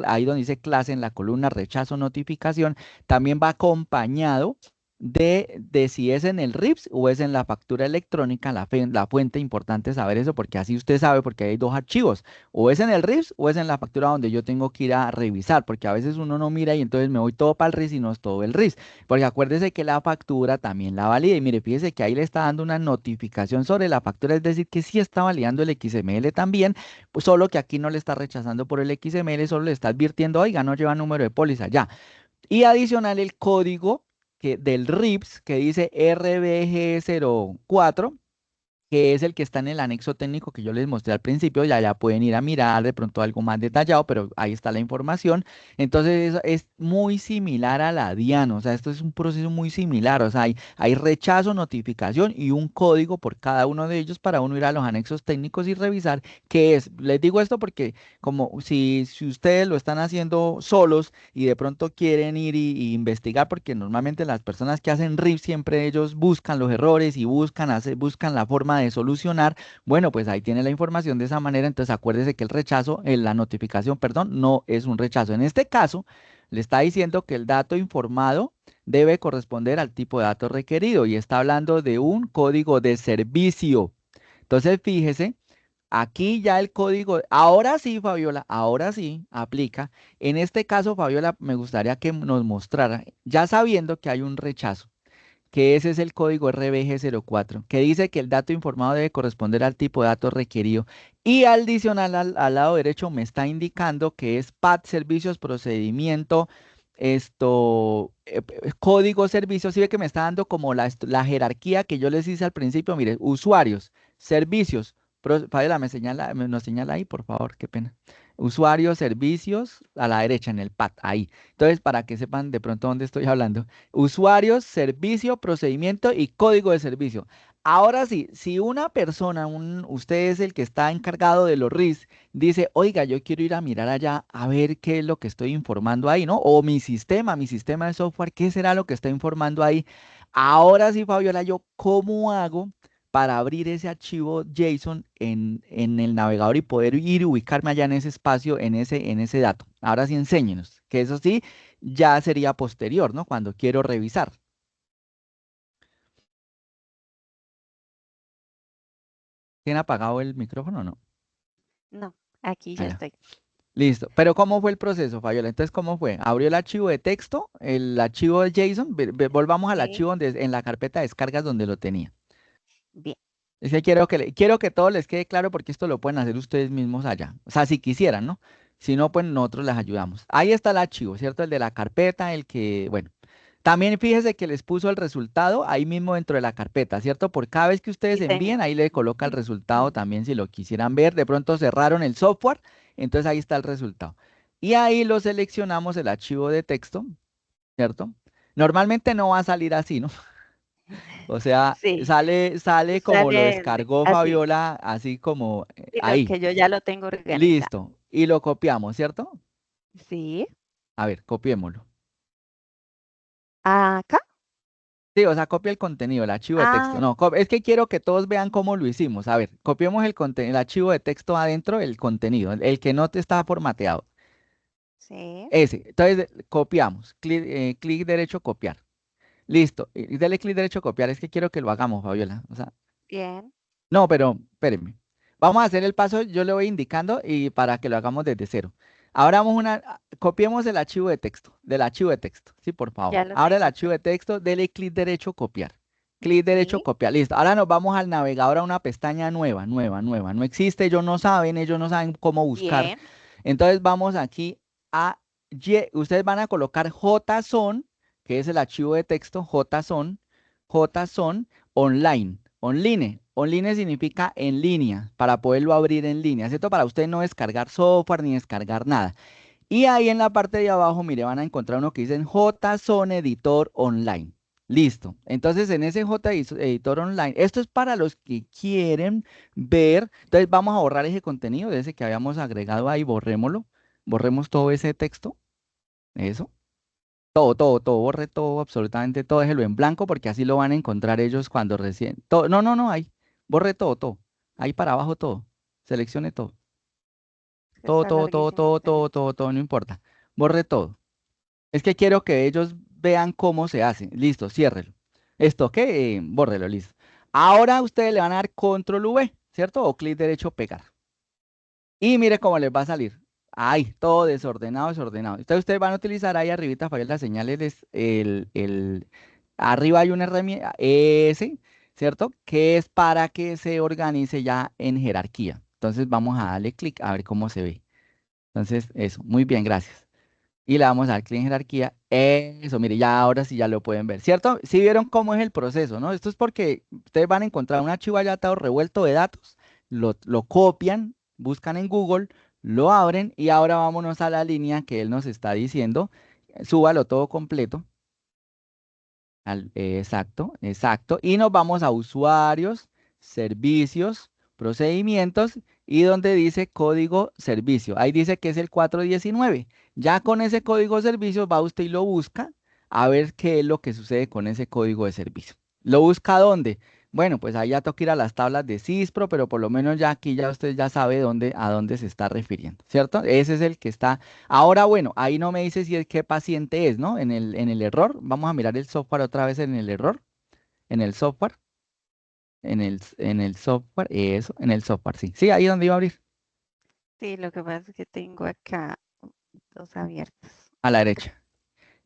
ahí donde dice clase en la columna rechazo notificación, también va acompañado de si es en el RIPS o es en la factura electrónica, la fuente, importante saber eso, porque así usted sabe, porque hay dos archivos, o es en el RIPS o es en la factura donde yo tengo que ir a revisar, porque a veces uno no mira y entonces me voy todo para el RIPS y no es todo el RIPS, porque acuérdese que la factura también la valida, y mire, fíjese que ahí le está dando una notificación sobre la factura, es decir, que sí está validando el XML también, pues solo que aquí no le está rechazando por el XML, solo le está advirtiendo, oiga, no lleva número de póliza, ya. Y adicional el código del RIPS que dice RBG04, que es el que está en el anexo técnico que yo les mostré al principio, ya pueden ir a mirar de pronto algo más detallado, pero ahí está la información. Entonces es muy similar a la DIAN, o sea, esto es un proceso muy similar, o sea, hay rechazo, notificación y un código por cada uno de ellos para uno ir a los anexos técnicos y revisar qué es. Les digo esto porque como si ustedes lo están haciendo solos y de pronto quieren ir y investigar, porque normalmente las personas que hacen RIP siempre ellos buscan los errores y buscan la forma de solucionar. Bueno, pues ahí tiene la información de esa manera. Entonces acuérdese que el rechazo, la notificación, perdón, no es un rechazo. En este caso, le está diciendo que el dato informado debe corresponder al tipo de dato requerido y está hablando de un código de servicio. Entonces, fíjese. Aquí ya el código, ahora sí, Fabiola, ahora sí aplica. En este caso, Fabiola, me gustaría que nos mostrara, ya sabiendo que hay un rechazo, que ese es el código RBG04, que dice que el dato informado debe corresponder al tipo de dato requerido. Y adicional al lado derecho me está indicando que es PAT, servicios, procedimiento, código, servicios. Sí ve que me está dando como la jerarquía que yo les hice al principio. Mire, usuarios, servicios. Fabiola, nos señala ahí, por favor, qué pena. Usuarios, servicios, a la derecha en el PAT, ahí. Entonces, para que sepan de pronto dónde estoy hablando. Usuarios, servicio, procedimiento y código de servicio. Ahora sí, si una persona, usted es el que está encargado de los RIS, dice, oiga, yo quiero ir a mirar allá a ver qué es lo que estoy informando ahí, ¿no? O mi sistema de software, ¿qué será lo que está informando ahí? Ahora sí, Fabiola, yo, ¿cómo hago para abrir ese archivo JSON en el navegador y poder ir y ubicarme allá en ese espacio, en ese dato? Ahora sí, enséñenos, que eso sí ya sería posterior, ¿no? Cuando quiero revisar. ¿Tiene apagado el micrófono o no? No, aquí ya Allá. estoy. Listo. Pero ¿cómo fue el proceso, Fabiola? Entonces, ¿cómo fue? Abrió el archivo de texto, el archivo de JSON. Volvamos al Sí, archivo en la carpeta de descargas donde lo tenía. bien. Es que quiero que todo les quede claro porque esto lo pueden hacer ustedes mismos allá. O sea, si quisieran, ¿no? Si no, pues nosotros les ayudamos. Ahí está el archivo, ¿cierto? El de la carpeta, el que, bueno. También fíjese que les puso el resultado ahí mismo dentro de la carpeta, ¿cierto? Por cada vez que ustedes Sí, envíen, señor. ahí le coloca el resultado también si lo quisieran ver. De pronto cerraron el software, entonces ahí está el resultado. Y ahí lo seleccionamos el archivo de texto, ¿cierto? Normalmente no va a salir así, ¿no? O sea, Sí, sale como lo sale descargó así, Fabiola, así como sino ahí. que yo ya lo tengo organizado. Listo. Y lo copiamos, ¿cierto? Sí, A ver, copiémoslo. acá. Sí, o sea, copia el contenido, el archivo de texto. Ah, No, es que quiero que todos vean cómo lo hicimos. A ver, copiemos el archivo de texto adentro, el contenido, el que no te está formateado. sí, Ese. Entonces, copiamos. Clic derecho, copiar. Listo. Y dale clic derecho, copiar. Es que quiero que lo hagamos, Fabiola. O sea, bien. no, pero espérenme. Vamos a hacer el paso, yo le voy indicando y para que lo hagamos desde cero. Ahora copiemos el archivo de texto, del archivo de texto, sí, por favor. Ya lo Ahora el tengo archivo aquí. de texto, dele clic derecho, copiar. Clic derecho, Sí, copiar, listo. Ahora nos vamos al navegador a una pestaña nueva, nueva. No existe, ellos no saben cómo buscar. bien. Entonces vamos aquí a, ustedes van a colocar JSON, que es el archivo de texto, JSON online, online. Online significa en línea, para poderlo abrir en línea, ¿cierto? Para usted no descargar software ni descargar nada. Y ahí en la parte de abajo, mire, van a encontrar uno que dice JSON Editor Online. Listo. Entonces, en ese Editor Online, esto es para los que quieren ver. Entonces, vamos a borrar ese contenido de ese que habíamos agregado ahí, borrémoslo. Borremos todo ese texto. Eso. Todo, borre todo, absolutamente todo, déjelo en blanco porque así lo van a encontrar ellos cuando recién. No, ahí. Borre todo. Ahí para abajo todo. Seleccione todo. Todo, Está todo, todo, larguísimo todo, ese link. todo, todo, todo, no importa. Borre todo. Es que quiero que ellos vean cómo se hace. Listo, ciérrelo. Esto, ¿qué? Bórrelo, listo. Ahora ustedes le van a dar control V, ¿cierto? O clic derecho, pegar. Y mire cómo les va a salir. Ay, todo desordenado, desordenado. Entonces ustedes van a utilizar ahí arribita para ver las señales, arriba hay una herramienta, S, ¿cierto? Que es para que se organice ya en jerarquía. Entonces vamos a darle clic a ver cómo se ve. Entonces, eso, muy bien, gracias. Y le damos a dar clic en jerarquía. Eso, mire, ya ahora sí ya lo pueden ver, ¿cierto? Si vieron cómo es el proceso, ¿no? Esto es porque ustedes van a encontrar un archivo allá atado revuelto de datos, lo copian, buscan en Google, lo abren y ahora vámonos a la línea que él nos está diciendo. Súbalo todo completo. Exacto. Y nos vamos a usuarios, servicios, procedimientos y donde dice código servicio. Ahí dice que es el 419. Ya con ese código servicio va usted y lo busca a ver qué es lo que sucede con ese código de servicio. ¿Lo busca dónde? Bueno, pues ahí ya toca ir a las tablas de CISPRO, pero por lo menos ya aquí ya usted ya sabe a dónde se está refiriendo, ¿cierto? Ese es el que está. Ahora, bueno, ahí no me dice si es qué paciente es, ¿no? En el error. Vamos a mirar el software otra vez en el error. En el software. En el software. Eso, en el software, sí. Sí, ahí donde iba a abrir. Sí, lo que pasa es que tengo acá dos abiertos. A la Ok. derecha.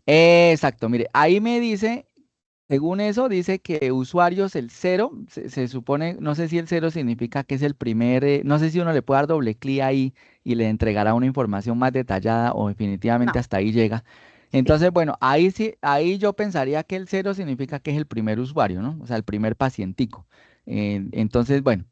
Exacto, mire, ahí me dice, según eso, dice que usuarios el cero, se supone, no sé si el cero significa que es el primer, no sé si uno le puede dar doble clic ahí y le entregará una información más detallada o definitivamente No, hasta ahí llega. sí. Entonces, bueno, ahí sí, ahí yo pensaría que el cero significa que es el primer usuario, ¿no? O sea, el primer pacientico. Entonces, bueno,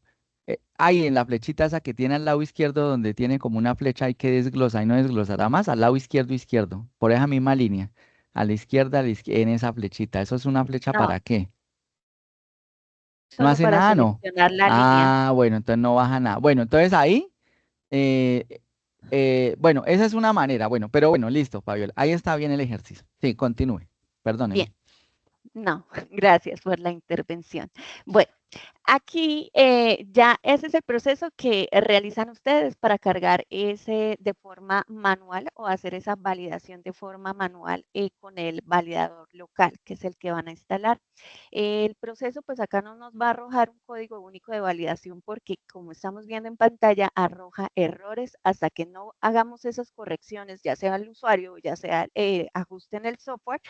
ahí en la flechita esa que tiene al lado izquierdo, donde tiene como una flecha, hay que desglosar y no desglosará más, al lado izquierdo, izquierdo, por esa misma línea. A la izquierda, en esa flechita. ¿Eso es una flecha No, para qué? No solo hace para nada, ¿no? seleccionar la línea. Ah, bueno, entonces no baja nada. Bueno, entonces ahí, bueno, esa es una manera. Bueno, pero bueno, listo, Fabiola. Ahí está bien el ejercicio. Sí, continúe. Bien. Perdóneme. No, gracias por la intervención. Bueno, aquí ya ese es el proceso que realizan ustedes para cargar ese de forma manual o hacer esa validación de forma manual con el validador local, que es el que van a instalar. El proceso, pues acá no nos va a arrojar un código único de validación porque como estamos viendo en pantalla, arroja errores hasta que no hagamos esas correcciones, ya sea el usuario o ya sea ajuste en el software,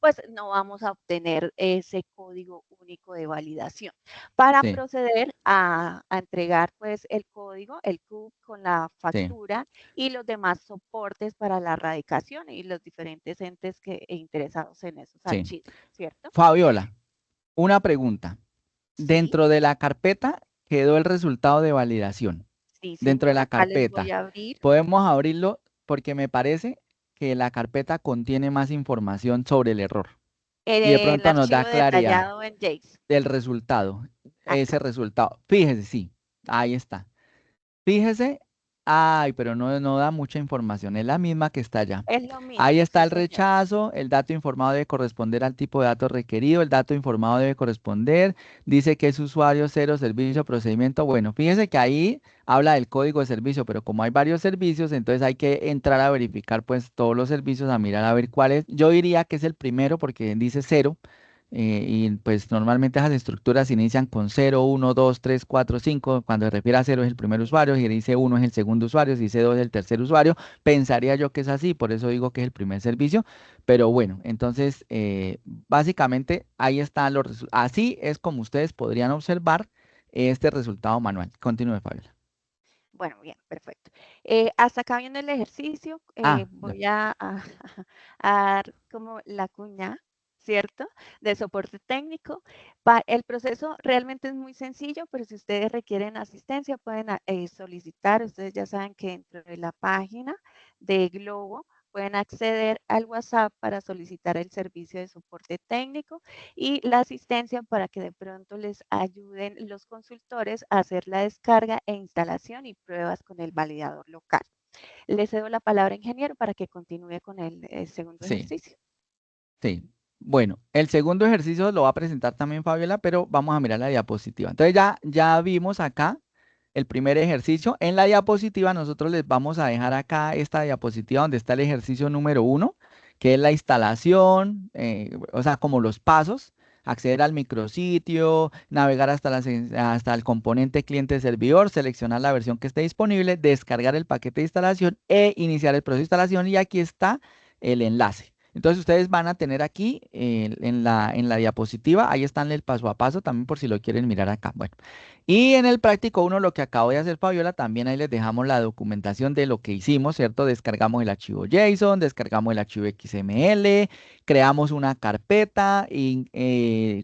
pues no vamos a obtener ese código único de validación. Para Sí, proceder a entregar pues el código, el CUB con la sí, factura y los demás soportes para la erradicación y los diferentes entes interesados en esos sí. archivos, ¿cierto? Fabiola, una pregunta. Sí, Dentro de la carpeta quedó el resultado de validación. sí, Dentro de señora. la Acá les voy carpeta. a abrir. Podemos abrirlo porque me parece que la carpeta contiene más información sobre el error y de El pronto nos archivo da claridad detallado en JSON. del resultado, Acá. ese resultado. Fíjese, sí, ahí está. Fíjese, ay, pero no da mucha información, es la misma que está allá. Es lo Ahí mismo, está sí, el señor. rechazo, el dato informado debe corresponder al tipo de datos requerido, el dato informado debe corresponder, dice que es usuario cero, servicio, procedimiento. Bueno, fíjese que ahí habla del código de servicio, pero como hay varios servicios, entonces hay que entrar a verificar pues todos los servicios, a mirar a ver cuál es. Yo diría que es el primero porque dice cero. Y pues normalmente esas estructuras inician con cero, uno, 2, 3, 4, 5. Cuando se refiere a cero es el primer usuario, si dice uno es el segundo usuario, si dice 2 es el tercer usuario. Pensaría yo que es así, por eso digo que es el primer servicio. Pero bueno, entonces, básicamente ahí están los resultados. Así es como ustedes podrían observar este resultado manual. Continúe, Fabiola. Bueno, bien, perfecto. Hasta acá viendo el ejercicio, Ah, ya. voy a dar como la cuña, ¿cierto? De soporte técnico. El proceso realmente es muy sencillo, pero si ustedes requieren asistencia, pueden solicitar. Ustedes ya saben que dentro de la página de Globo pueden acceder al WhatsApp para solicitar el servicio de soporte técnico y la asistencia para que de pronto les ayuden los consultores a hacer la descarga e instalación y pruebas con el validador local. Le cedo la palabra, ingeniero, para que continúe con el segundo Sí, ejercicio. sí. Bueno, el segundo ejercicio lo va a presentar también Fabiola, pero vamos a mirar la diapositiva. Entonces ya vimos acá el primer ejercicio. En la diapositiva nosotros les vamos a dejar acá esta diapositiva donde está el ejercicio número 1, que es la instalación, o sea, como los pasos, acceder al micrositio, navegar hasta el componente cliente-servidor, seleccionar la versión que esté disponible, descargar el paquete de instalación e iniciar el proceso de instalación. Y aquí está el enlace. Entonces ustedes van a tener aquí en la diapositiva, ahí están el paso a paso también por si lo quieren mirar acá. Bueno, y en el práctico uno lo que acabo de hacer Fabiola, también ahí les dejamos la documentación de lo que hicimos, ¿cierto? Descargamos el archivo JSON, descargamos el archivo XML, creamos una carpeta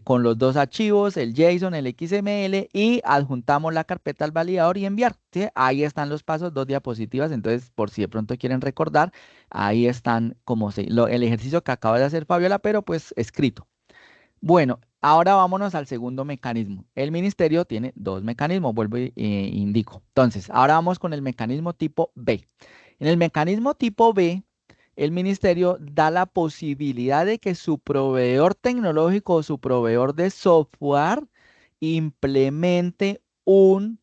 con los dos archivos, el JSON, el XML, y adjuntamos la carpeta al validador y enviar, ¿sí? Ahí están los pasos, dos diapositivas, entonces por si de pronto quieren recordar. Ahí están el ejercicio que acaba de hacer Fabiola, pero pues escrito. Bueno, ahora vámonos al segundo mecanismo. El ministerio tiene dos mecanismos, vuelvo y indico. Entonces, ahora vamos con el mecanismo tipo B. En el mecanismo tipo B, el ministerio da la posibilidad de que su proveedor tecnológico o su proveedor de software implemente un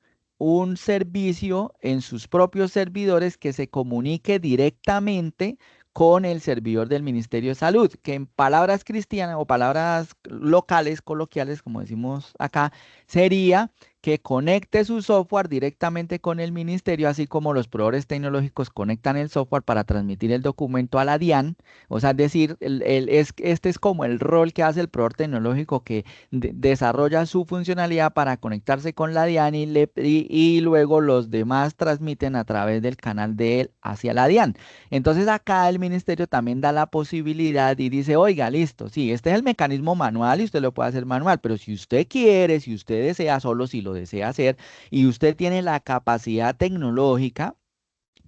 servicio en sus propios servidores que se comunique directamente con el servidor del Ministerio de Salud, que en palabras cristianas o palabras locales, coloquiales, como decimos acá, sería que conecte su software directamente con el ministerio, así como los proveedores tecnológicos conectan el software para transmitir el documento a la DIAN. O sea, es decir, este es como el rol que hace el proveedor tecnológico que desarrolla su funcionalidad para conectarse con la DIAN y luego los demás transmiten a través del canal de él hacia la DIAN. Entonces acá el ministerio también da la posibilidad y dice, oiga, listo, sí, este es el mecanismo manual y usted lo puede hacer manual, pero si usted quiere, si usted desea, solo si lo desea hacer y usted tiene la capacidad tecnológica,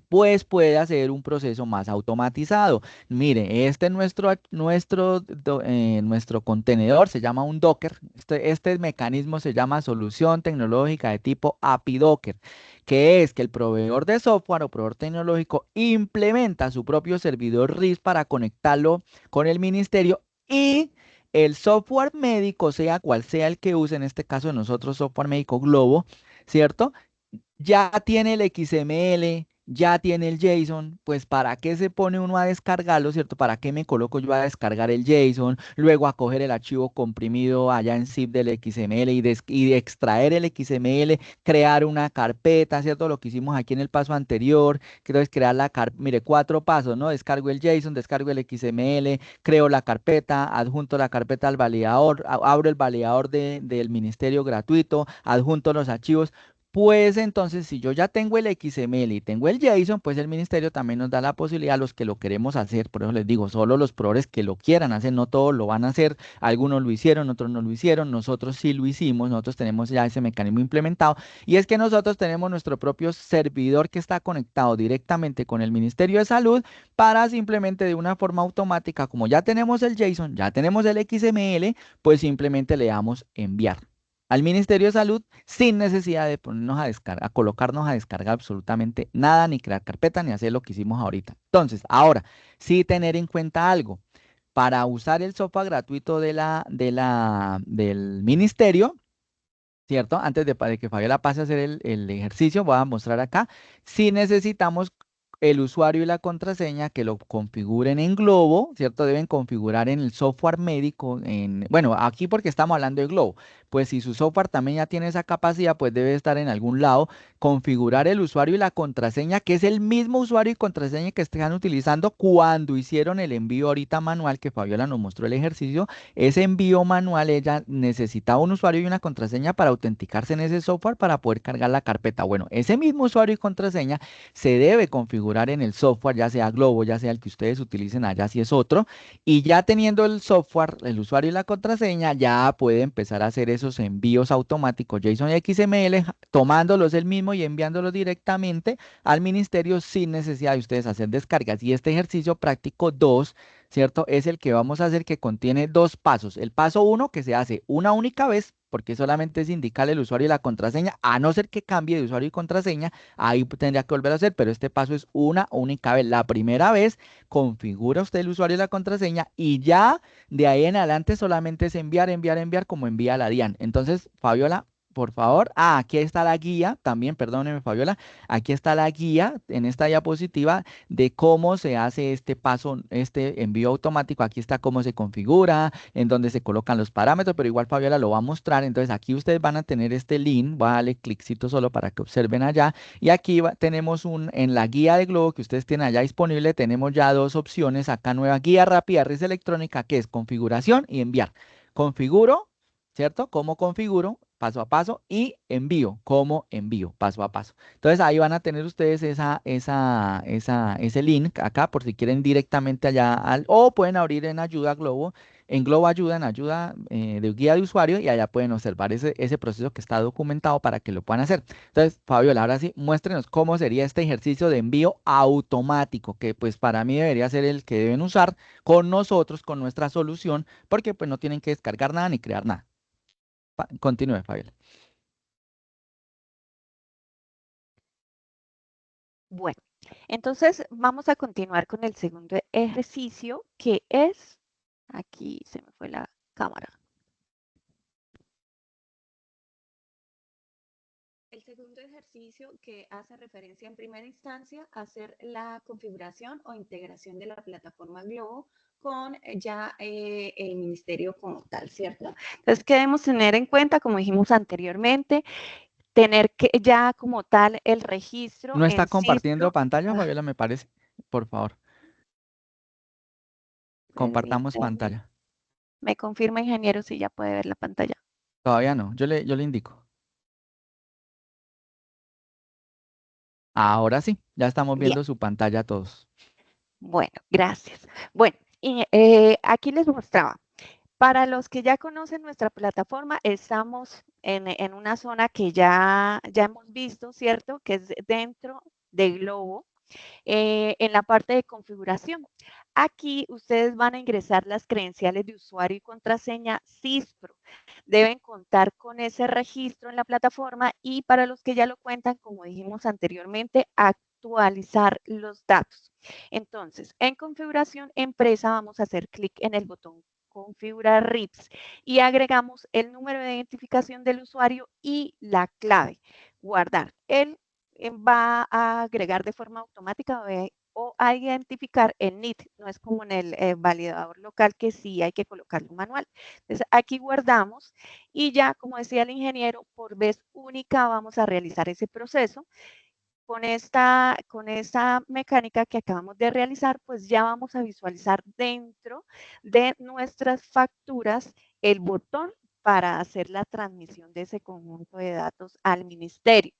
pues puede hacer un proceso más automatizado. Mire, este es nuestro contenedor, se llama un Docker. Este mecanismo se llama solución tecnológica de tipo API Docker, que es que el proveedor de software o proveedor tecnológico implementa su propio servidor RIS para conectarlo con el ministerio y el software médico, sea cual sea el que use, en este caso nosotros software médico Globo, ¿cierto? Ya tiene el XML, ya tiene el JSON, pues ¿para qué se pone uno a descargarlo, cierto? ¿Para qué me coloco yo a descargar el JSON, luego a coger el archivo comprimido allá en zip del XML y extraer el XML, crear una carpeta, ¿cierto? Lo que hicimos aquí en el paso anterior, que es crear la carpeta, mire, 4 pasos, ¿no? Descargo el JSON, descargo el XML, creo la carpeta, adjunto la carpeta al validador, abro el validador del ministerio gratuito, adjunto los archivos. Pues entonces, si yo ya tengo el XML y tengo el JSON, pues el ministerio también nos da la posibilidad a los que lo queremos hacer. Por eso les digo, solo los proveedores que lo quieran hacer, no todos lo van a hacer. Algunos lo hicieron, otros no lo hicieron. Nosotros sí lo hicimos, nosotros tenemos ya ese mecanismo implementado. Y es que nosotros tenemos nuestro propio servidor que está conectado directamente con el Ministerio de Salud para simplemente de una forma automática, como ya tenemos el JSON, ya tenemos el XML, pues simplemente le damos enviar al Ministerio de Salud sin necesidad de ponernos a descargar, a colocarnos a descargar absolutamente nada, ni crear carpeta, ni hacer lo que hicimos ahorita. Entonces, ahora, sí tener en cuenta algo. Para usar el software gratuito del ministerio, ¿cierto? Antes de que Fabiola pase a hacer el ejercicio, voy a mostrar acá. Si necesitamos el usuario y la contraseña que lo configuren en Globo, ¿cierto? Deben configurar en el software médico, bueno, aquí porque estamos hablando de Globo, pues si su software también ya tiene esa capacidad, pues debe estar en algún lado, configurar el usuario y la contraseña, que es el mismo usuario y contraseña que están utilizando cuando hicieron el envío ahorita manual, que Fabiola nos mostró el ejercicio. Ese envío manual, ella necesitaba un usuario y una contraseña para autenticarse en ese software para poder cargar la carpeta. Bueno, ese mismo usuario y contraseña se debe configurar en el software, ya sea Globo, ya sea el que ustedes utilicen allá, si es otro, y ya teniendo el software, el usuario y la contraseña, ya puede empezar a hacer esos envíos automáticos JSON y XML, tomándolos él mismo y enviándolos directamente al ministerio sin necesidad de ustedes hacer descargas. Y este ejercicio práctico 2, ¿cierto? Es el que vamos a hacer, que contiene dos pasos. El paso 1, que se hace una única vez, porque solamente es indicarle el usuario y la contraseña, a no ser que cambie de usuario y contraseña, ahí tendría que volver a hacer, pero este paso es una única vez. La primera vez configura usted el usuario y la contraseña y ya de ahí en adelante solamente es enviar, enviar, enviar como envía la DIAN. Entonces, Fabiola, por favor, aquí está la guía, también, perdóneme, Fabiola, aquí está la guía en esta diapositiva de cómo se hace este paso, este envío automático. Aquí está cómo se configura, en dónde se colocan los parámetros, pero igual Fabiola lo va a mostrar. Entonces, aquí ustedes van a tener este link, voy a darle cliccito solo para que observen allá. Y aquí tenemos en la guía de Globo que ustedes tienen allá disponible, tenemos ya dos opciones. Acá nueva guía rápida, red electrónica, que es configuración y enviar. Configuro, ¿cierto? ¿Cómo configuro? Paso a paso, y envío, ¿cómo envío? Paso a paso. Entonces ahí van a tener ustedes ese link acá por si quieren directamente allá o pueden abrir en Ayuda Globo, en Globo Ayuda, en Ayuda de guía de usuario, y allá pueden observar ese proceso que está documentado para que lo puedan hacer. Entonces, Fabiola, ahora sí, muéstrenos cómo sería este ejercicio de envío automático, que pues para mí debería ser el que deben usar con nosotros, con nuestra solución, porque pues no tienen que descargar nada ni crear nada. Continúe, Fabiola. Bueno, entonces vamos a continuar con el segundo ejercicio, que es, aquí se me fue la cámara. El segundo ejercicio, que hace referencia en primera instancia a hacer la configuración o integración de la plataforma Globo con ya el ministerio como tal, ¿cierto? Entonces, ¿qué debemos tener en cuenta? Como dijimos anteriormente, tener que ya como tal el registro ¿No está en compartiendo CISPRO. pantalla, Ah, Fabiola, me parece? Por favor, compartamos permítame. pantalla. Me confirma, ingeniero, si ya puede ver la pantalla. Todavía no, yo le indico. Ahora sí, ya estamos Bien, viendo su pantalla todos. bueno, gracias. Bueno, y, aquí les mostraba. Para los que ya conocen nuestra plataforma, estamos en una zona que ya hemos visto, ¿cierto? Que es dentro de Globo, en la parte de configuración. Aquí ustedes van a ingresar las credenciales de usuario y contraseña CISPRO. Deben contar con ese registro en la plataforma, y para los que ya lo cuentan, como dijimos anteriormente, actualizar los datos. Entonces, en configuración empresa vamos a hacer clic en el botón configurar RIPS y agregamos el número de identificación del usuario y la clave. Guardar. Él va a agregar de forma automática o a identificar el NIT. No es como en el validador local, que sí hay que colocarlo manual. Entonces, aquí guardamos y ya, como decía el ingeniero, por vez única vamos a realizar ese proceso. Con esta mecánica que acabamos de realizar, pues ya vamos a visualizar dentro de nuestras facturas el botón para hacer la transmisión de ese conjunto de datos al ministerio.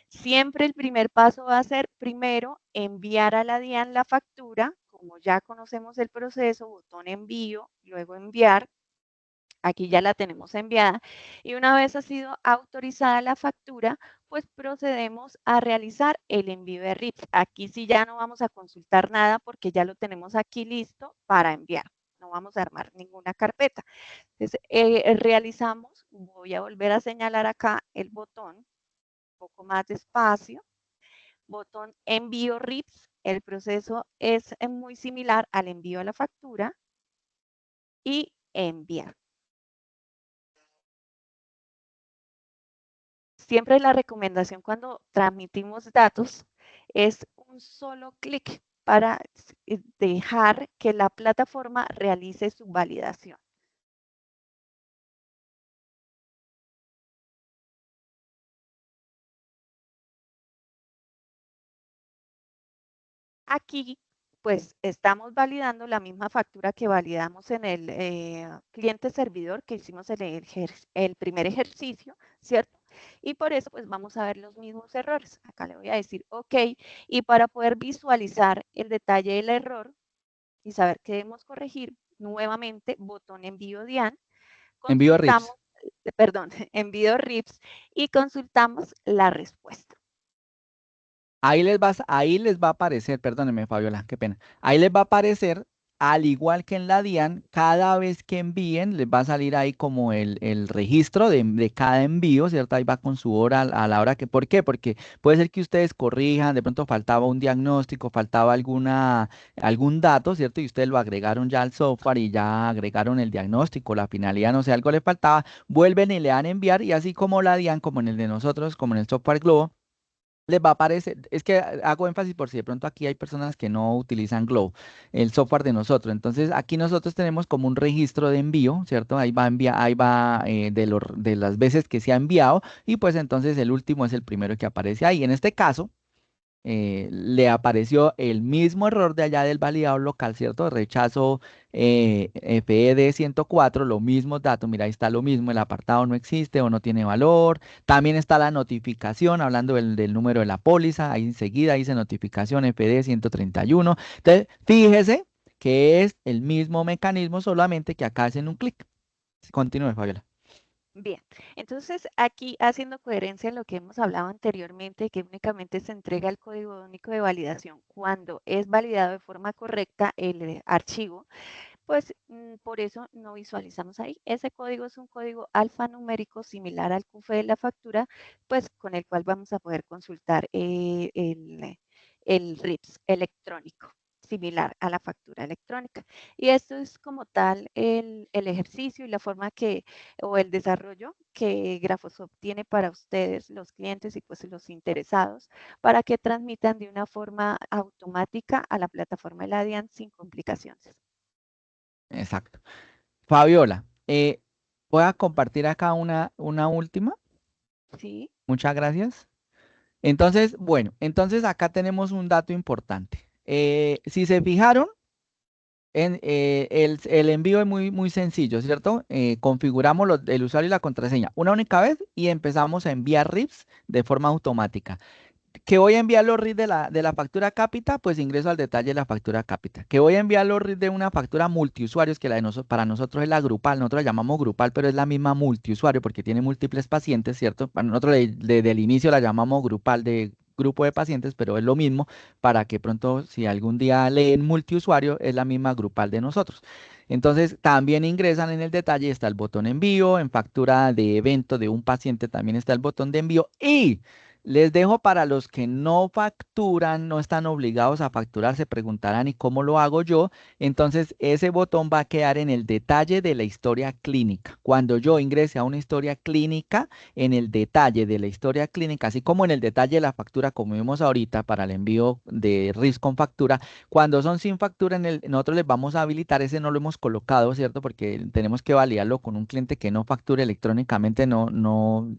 Siempre el primer paso va a ser, primero, enviar a la DIAN la factura. Como ya conocemos el proceso, botón envío, luego enviar. Aquí ya la tenemos enviada, y una vez ha sido autorizada la factura, pues procedemos a realizar el envío de RIPS. Aquí sí ya no vamos a consultar nada porque ya lo tenemos aquí listo para enviar. No vamos a armar ninguna carpeta. Entonces, realizamos, voy a volver a señalar acá el botón, un poco más despacio, botón envío RIPS. El proceso es muy similar al envío de la factura, y enviar. Siempre la recomendación cuando transmitimos datos es un solo clic para dejar que la plataforma realice su validación. Aquí, pues, estamos validando la misma factura que validamos en el cliente servidor que hicimos el primer ejercicio, ¿cierto? Y por eso, pues, vamos a ver los mismos errores. Acá le voy a decir OK, y para poder visualizar el detalle del error y saber qué debemos corregir, nuevamente, botón envío DIAN, Envío consultamos, RIPS. perdón, envío RIPS y consultamos la respuesta. Ahí les va a aparecer, perdónenme, Fabiola, qué pena. Ahí les va a aparecer, al igual que en la DIAN, cada vez que envíen, les va a salir ahí como el registro de cada envío, ¿cierto? Ahí va con su hora a la hora que, ¿por qué? Porque puede ser que ustedes corrijan, de pronto faltaba un diagnóstico, faltaba algún dato, ¿cierto? Y ustedes lo agregaron ya al software y ya agregaron el diagnóstico, la finalidad, no sé, algo les faltaba, vuelven y le dan enviar y así como la DIAN, como en el de nosotros, como en el software Globo les va a aparecer, es que hago énfasis por si de pronto aquí hay personas que no utilizan Glow, el software de nosotros. Entonces, aquí nosotros tenemos como un registro de envío, ¿cierto? Ahí va de las veces que se ha enviado y pues entonces el último es el primero que aparece ahí. En este caso, le apareció el mismo error de allá del validador local, ¿cierto? Rechazo FED 104, los mismos datos, mira, ahí está lo mismo, el apartado no existe o no tiene valor. También está la notificación, hablando del número de la póliza, ahí enseguida dice notificación FD 131. Entonces, fíjese que es el mismo mecanismo, solamente que acá hacen un clic. Continúe, Fabiola. Bien, entonces aquí haciendo coherencia en lo que hemos hablado anteriormente, que únicamente se entrega el código único de validación cuando es validado de forma correcta el archivo, pues por eso no visualizamos ahí. Ese código es un código alfanumérico similar al CUFE de la factura, pues con el cual vamos a poder consultar el RIPS electrónico, similar a la factura electrónica. Y esto es como tal el ejercicio y la forma o el desarrollo que Graphosoft tiene para ustedes, los clientes y pues los interesados, para que transmitan de una forma automática a la plataforma de la DIAN sin complicaciones. Exacto. Fabiola, voy a compartir acá una última. Sí, Muchas gracias. Entonces, bueno, entonces acá tenemos un dato importante. Si se fijaron, el envío es muy sencillo, ¿cierto? Configuramos el usuario y la contraseña una única vez y empezamos a enviar RIPs de forma automática. Que voy a enviar los RIPs de la factura cápita, pues ingreso al detalle de la factura cápita. Que voy a enviar los RIPs de una factura multiusuarios, que para nosotros es la grupal, nosotros la llamamos grupal, pero es la misma multiusuario porque tiene múltiples pacientes, ¿cierto? Para nosotros desde el inicio la llamamos grupal de grupo de pacientes, pero es lo mismo para que pronto si algún día leen multiusuario, es la misma grupal de nosotros. Entonces, también ingresan en el detalle, está el botón envío, en factura de evento de un paciente también está el botón de envío y les dejo para los que no facturan, no están obligados a facturar, se preguntarán, ¿y cómo lo hago yo? Entonces, ese botón va a quedar en el detalle de la historia clínica. Cuando yo ingrese a una historia clínica, en el detalle de la historia clínica, así como en el detalle de la factura, como vimos ahorita para el envío de RIS con factura, cuando son sin factura, nosotros les vamos a habilitar, ese no lo hemos colocado, ¿cierto? Porque tenemos que validarlo con un cliente que no facture electrónicamente,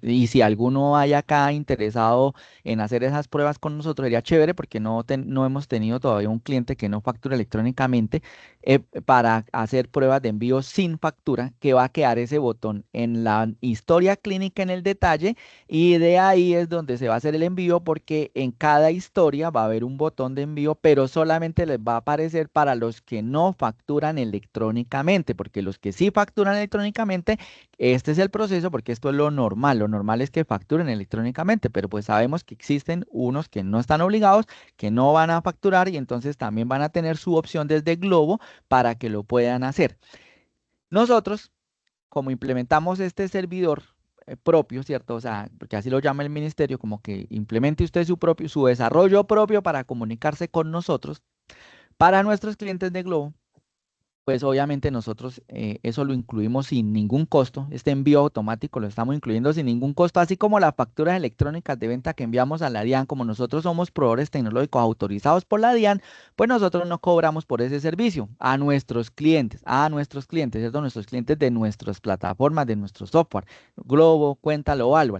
y si alguno hay acá interesado en hacer esas pruebas con nosotros, sería chévere porque no hemos tenido todavía un cliente que no facture electrónicamente para hacer pruebas de envío sin factura, que va a quedar ese botón en la historia clínica en el detalle y de ahí es donde se va a hacer el envío porque en cada historia va a haber un botón de envío, pero solamente les va a aparecer para los que no facturan electrónicamente, porque los que sí facturan electrónicamente, este es el proceso porque esto es lo normal. Lo normal es que facturen electrónicamente, pero pues sabemos que existen unos que no están obligados, que no van a facturar y entonces también van a tener su opción desde Globo para que lo puedan hacer. Nosotros como implementamos este servidor propio, ¿cierto? O sea, porque así lo llama el ministerio, como que implemente usted su desarrollo propio para comunicarse con nosotros, para nuestros clientes de Globo. Pues obviamente nosotros eso lo incluimos sin ningún costo. Este envío automático lo estamos incluyendo sin ningún costo, así como las facturas electrónicas de venta que enviamos a la DIAN. Como nosotros somos proveedores tecnológicos autorizados por la DIAN, pues nosotros no cobramos por ese servicio a nuestros clientes, ¿cierto? Nuestros clientes de nuestras plataformas, de nuestro software, Globo, Cuéntalo o Algo.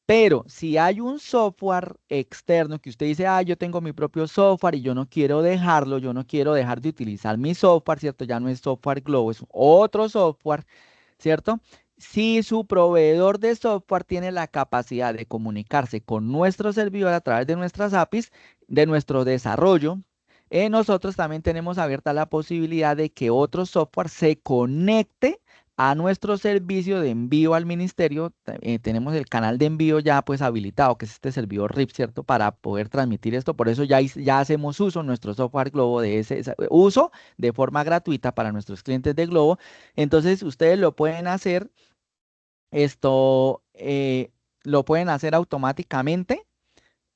Pero si hay un software externo que usted dice, ah, yo tengo mi propio software y yo no quiero dejarlo, yo no quiero dejar de utilizar mi software, ¿cierto? Ya no es software Globo, es otro software, ¿cierto? Si su proveedor de software tiene la capacidad de comunicarse con nuestro servidor a través de nuestras APIs, de nuestro desarrollo, nosotros también tenemos abierta la posibilidad de que otro software se conecte a nuestro servicio de envío al ministerio. Tenemos el canal de envío ya pues habilitado, que es este servidor RIP, ¿cierto? Para poder transmitir esto. Por eso ya hacemos uso en nuestro software Globo de ese uso de forma gratuita para nuestros clientes de Globo. Entonces, ustedes lo pueden hacer, esto lo pueden hacer automáticamente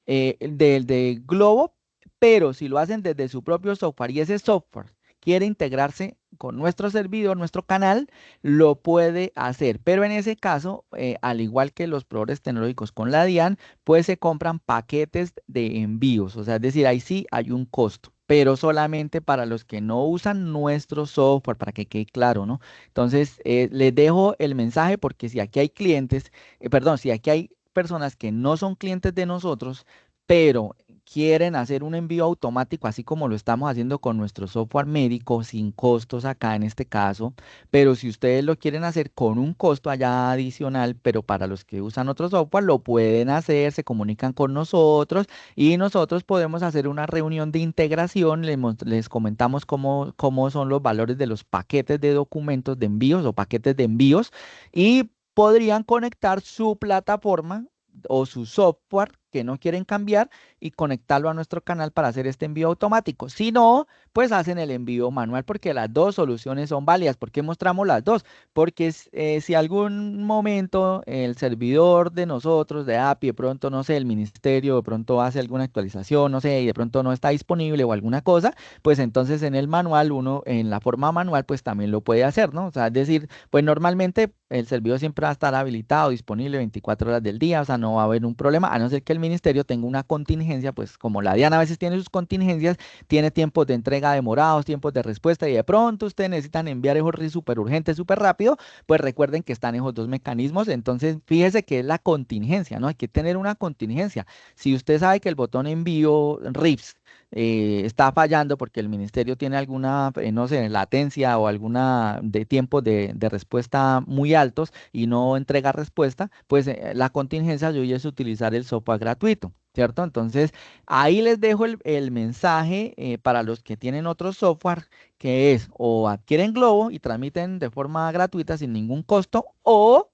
del de Globo, pero si lo hacen desde su propio software y ese software quiere integrarse con nuestro servidor, nuestro canal, lo puede hacer. Pero en ese caso, al igual que los proveedores tecnológicos con la DIAN, pues se compran paquetes de envíos. O sea, es decir, ahí sí hay un costo, pero solamente para los que no usan nuestro software, para que quede claro, ¿no? Entonces, les dejo el mensaje porque si aquí hay clientes, perdón, si aquí hay personas que no son clientes de nosotros, pero quieren hacer un envío automático, así como lo estamos haciendo con nuestro software médico, sin costos acá en este caso, pero si ustedes lo quieren hacer con un costo allá adicional, pero para los que usan otro software, lo pueden hacer, se comunican con nosotros y nosotros podemos hacer una reunión de integración, les comentamos cómo son los valores de los paquetes de documentos de envíos o paquetes de envíos y podrían conectar su plataforma o su software que no quieren cambiar y conectarlo a nuestro canal para hacer este envío automático. Si no, pues hacen el envío manual porque las dos soluciones son válidas. ¿Por qué mostramos las dos? Porque si algún momento el servidor de nosotros, de API, de pronto, no sé, el ministerio de pronto hace alguna actualización, no sé, y de pronto no está disponible o alguna cosa, pues entonces en el manual, uno en la forma manual, pues también lo puede hacer, ¿no? O sea, es decir, pues normalmente el servidor siempre va a estar habilitado, disponible 24 horas del día, o sea, no va a haber un problema, a no ser que el ministerio tenga una contingencia, pues como la DIAN a veces tiene sus contingencias, tiene tiempos de entrega demorados, tiempos de respuesta, y de pronto ustedes necesitan enviar esos RIS súper urgente, súper rápido, pues recuerden que están esos dos mecanismos, entonces fíjese que es la contingencia, ¿no? Hay que tener una contingencia. Si usted sabe que el botón envío RIPS está fallando porque el ministerio tiene alguna, no sé, latencia o alguna de tiempos de respuesta muy altos y no entrega respuesta, pues la contingencia yo es utilizar el software gratuito, ¿cierto? Entonces, ahí les dejo el mensaje para los que tienen otro software que es o adquieren Globo y transmiten de forma gratuita sin ningún costo o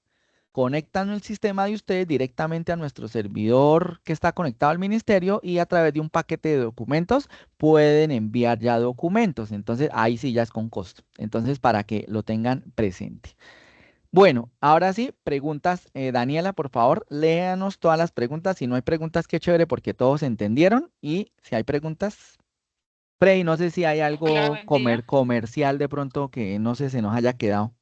conectan el sistema de ustedes directamente a nuestro servidor que está conectado al ministerio y a través de un paquete de documentos pueden enviar ya documentos. Entonces ahí sí ya es con costo. Entonces para que lo tengan presente. Bueno, ahora sí, preguntas. Daniela, por favor, léanos todas las preguntas. Si no hay preguntas, qué chévere porque todos entendieron. Y si hay preguntas, Frey, no sé si hay Hola, algo buen día. comercial de pronto que no sé, se nos haya quedado.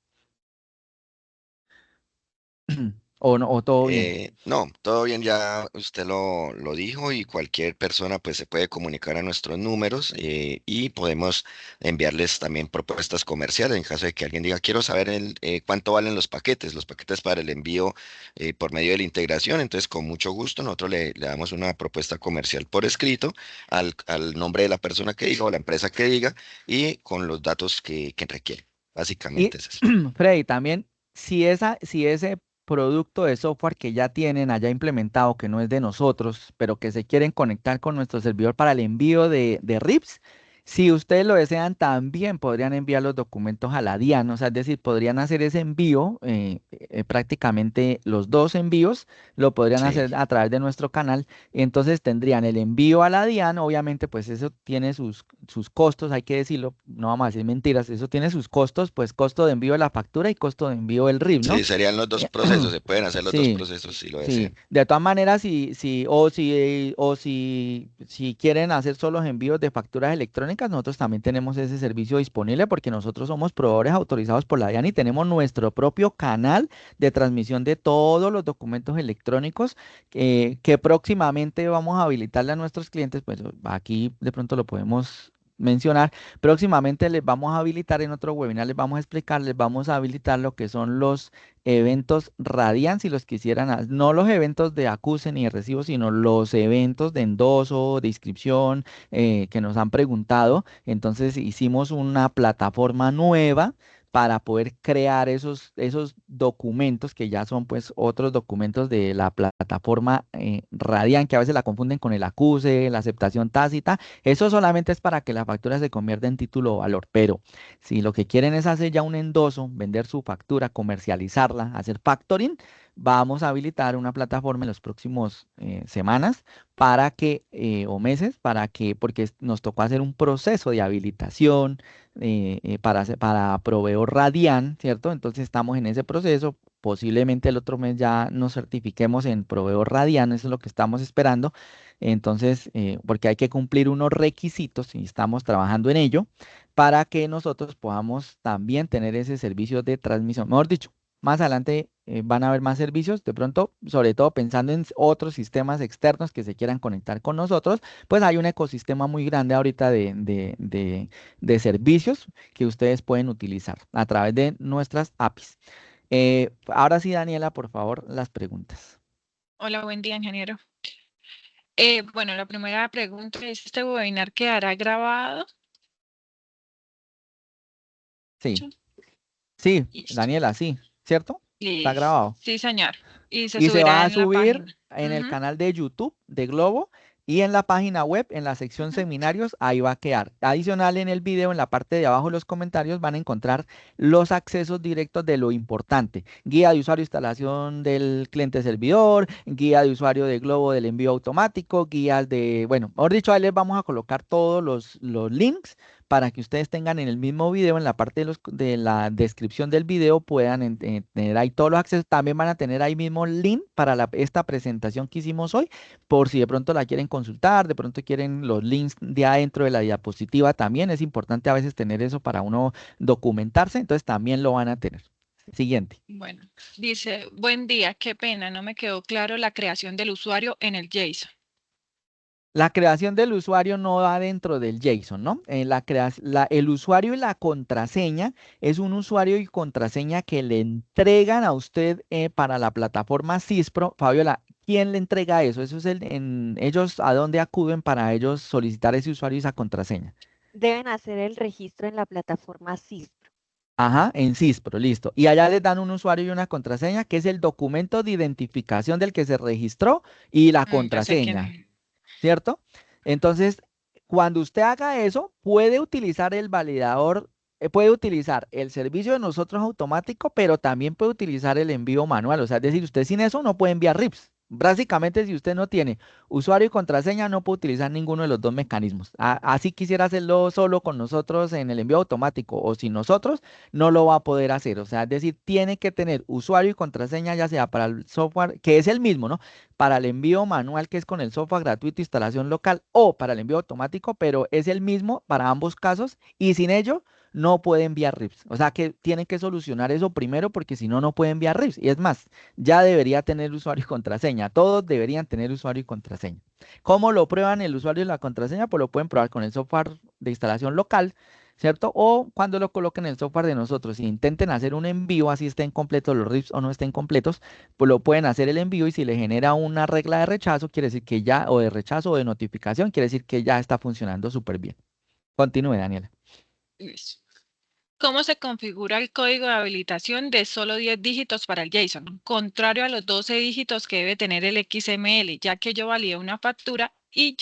O no, o todo bien. No, todo bien, ya usted lo dijo y cualquier persona pues se puede comunicar a nuestros números y podemos enviarles también propuestas comerciales en caso de que alguien diga, quiero saber cuánto valen los paquetes para el envío por medio de la integración. Entonces, con mucho gusto, nosotros le damos una propuesta comercial por escrito al nombre de la persona que diga o la empresa que diga y con los datos que requiere. Y Básicamente es eso. Freddy, también, si ese producto de software que ya tienen allá implementado, que no es de nosotros, pero que se quieren conectar con nuestro servidor para el envío de RIPS, si ustedes lo desean, también podrían enviar los documentos a la DIAN, o sea, es decir, podrían hacer ese envío, prácticamente los dos envíos lo podrían Sí. hacer a través de nuestro canal, entonces tendrían el envío a la DIAN, obviamente, pues eso tiene sus costos, hay que decirlo, no vamos a decir mentiras, eso tiene sus costos, pues costo de envío de la factura y costo de envío del RIB, ¿no? Sí, serían los dos Eh, procesos, se pueden hacer los dos Sí, procesos si lo sí. desean. De todas maneras, si quieren hacer solo los envíos de facturas electrónicas, nosotros también tenemos ese servicio disponible porque nosotros somos proveedores autorizados por la DIAN y tenemos nuestro propio canal de transmisión de todos los documentos electrónicos que próximamente vamos a habilitarle a nuestros clientes. Pues aquí de pronto lo podemos mencionar. Próximamente les vamos a habilitar en otro webinar, les vamos a explicar, les vamos a habilitar lo que son los eventos Radian, si los quisieran, no los eventos de acuse ni de recibo, sino los eventos de endoso, de inscripción, que nos han preguntado. Entonces hicimos una plataforma nueva para poder crear esos documentos que ya son pues otros documentos de la plataforma Radian, que a veces la confunden con el acuse, la aceptación tácita. Eso solamente es para que la factura se convierta en título o valor, pero si lo que quieren es hacer ya un endoso, vender su factura, comercializarla, hacer factoring, vamos a habilitar una plataforma en los próximos semanas para que, o meses, para que, porque nos tocó hacer un proceso de habilitación para proveedor Radian, ¿cierto? Entonces estamos en ese proceso. Posiblemente el otro mes ya nos certifiquemos en proveedor Radian, eso es lo que estamos esperando. Entonces, porque hay que cumplir unos requisitos y estamos trabajando en ello para que nosotros podamos también tener ese servicio de transmisión. Mejor dicho, más adelante van a haber más servicios, de pronto, sobre todo pensando en otros sistemas externos que se quieran conectar con nosotros, pues hay un ecosistema muy grande ahorita de servicios que ustedes pueden utilizar a través de nuestras APIs. Ahora sí, Daniela, por favor, las preguntas. Hola, buen día, ingeniero. Bueno, la primera pregunta es, ¿este webinar quedará grabado? Sí, sí, Listo. Daniela, sí, ¿cierto? Está Listo. grabado. Sí, señor. Y se Y se va subirá a en la subir página. en el Ujú. canal de YouTube de Globo y en la página web, en la sección seminarios, ahí va a quedar. Adicional en el video, en la parte de abajo de los comentarios, van a encontrar los accesos directos de lo importante. Guía de usuario, instalación del cliente servidor, guía de usuario de Globo del envío automático, guías de, bueno, mejor dicho, ahí les vamos a colocar todos los links para que ustedes tengan en el mismo video, en la parte de la descripción del video, puedan tener ahí todos los accesos. También van a tener ahí mismo el link para esta presentación que hicimos hoy, por si de pronto la quieren consultar, de pronto quieren los links de adentro de la diapositiva también. Es importante a veces tener eso para uno documentarse, entonces también lo van a tener. Siguiente. Bueno, dice, buen día, qué pena, no me quedó claro la creación del usuario en el JSON. La creación del usuario no va dentro del JSON, ¿no? El usuario y la contraseña es un usuario y contraseña que le entregan a usted para la plataforma CISPRO. Fabiola, ¿quién le entrega eso? Eso es ellos a dónde acuden para ellos solicitar ese usuario y esa contraseña. Deben hacer el registro en la plataforma CISPRO. Ajá, en CISPRO, listo. Y allá les dan un usuario y una contraseña, que es el documento de identificación del que se registró y la Ya sé quién contraseña. es. ¿Cierto? Entonces, cuando usted haga eso, puede utilizar el validador, puede utilizar el servicio de nosotros automático, pero también puede utilizar el envío manual. O sea, es decir, usted sin eso no puede enviar RIPs. Básicamente, si usted no tiene usuario y contraseña, no puede utilizar ninguno de los dos mecanismos. Así quisiera hacerlo solo con nosotros en el envío automático o sin nosotros, no lo va a poder hacer. O sea, es decir, tiene que tener usuario y contraseña, ya sea para el software, que es el mismo, ¿no? Para el envío manual, que es con el software gratuito, instalación local, o para el envío automático, pero es el mismo para ambos casos y sin ello no puede enviar RIPs. O sea que tienen que solucionar eso primero porque si no, no puede enviar RIPs. Y es más, ya debería tener usuario y contraseña. Todos deberían tener usuario y contraseña. ¿Cómo lo prueban el usuario y la contraseña? Pues lo pueden probar con el software de instalación local, ¿cierto? O cuando lo coloquen en el software de nosotros y intenten hacer un envío, así estén completos los RIPs o no estén completos, pues lo pueden hacer el envío y si le genera una regla de rechazo, quiere decir que ya, o de rechazo o de notificación, quiere decir que ya está funcionando súper bien. Continúe, Daniela. Listo. ¿Cómo se configura el código de habilitación de solo 10 dígitos para el JSON? Contrario a los 12 dígitos que debe tener el XML, ya que yo validé una factura y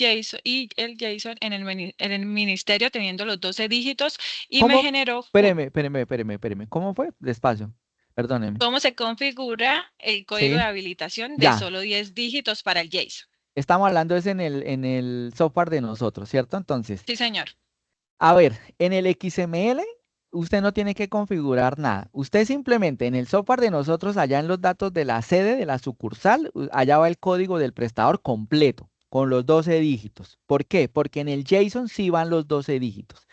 el JSON en el ministerio teniendo los 12 dígitos y me ¿Cómo? generó Espéreme. ¿Cómo fue? Despacio. Perdóneme. cómo se configura el código de Sí, habilitación de ya. solo 10 dígitos para el JSON. Estamos hablando es en el software de nosotros, ¿cierto? Entonces, Sí, señor. a ver, en el XML usted no tiene que configurar nada. Usted simplemente en el software de nosotros, allá en los datos de la sede, de la sucursal, allá va el código del prestador completo, con los 12 dígitos. ¿Por qué? Porque en el JSON sí van los 12 dígitos.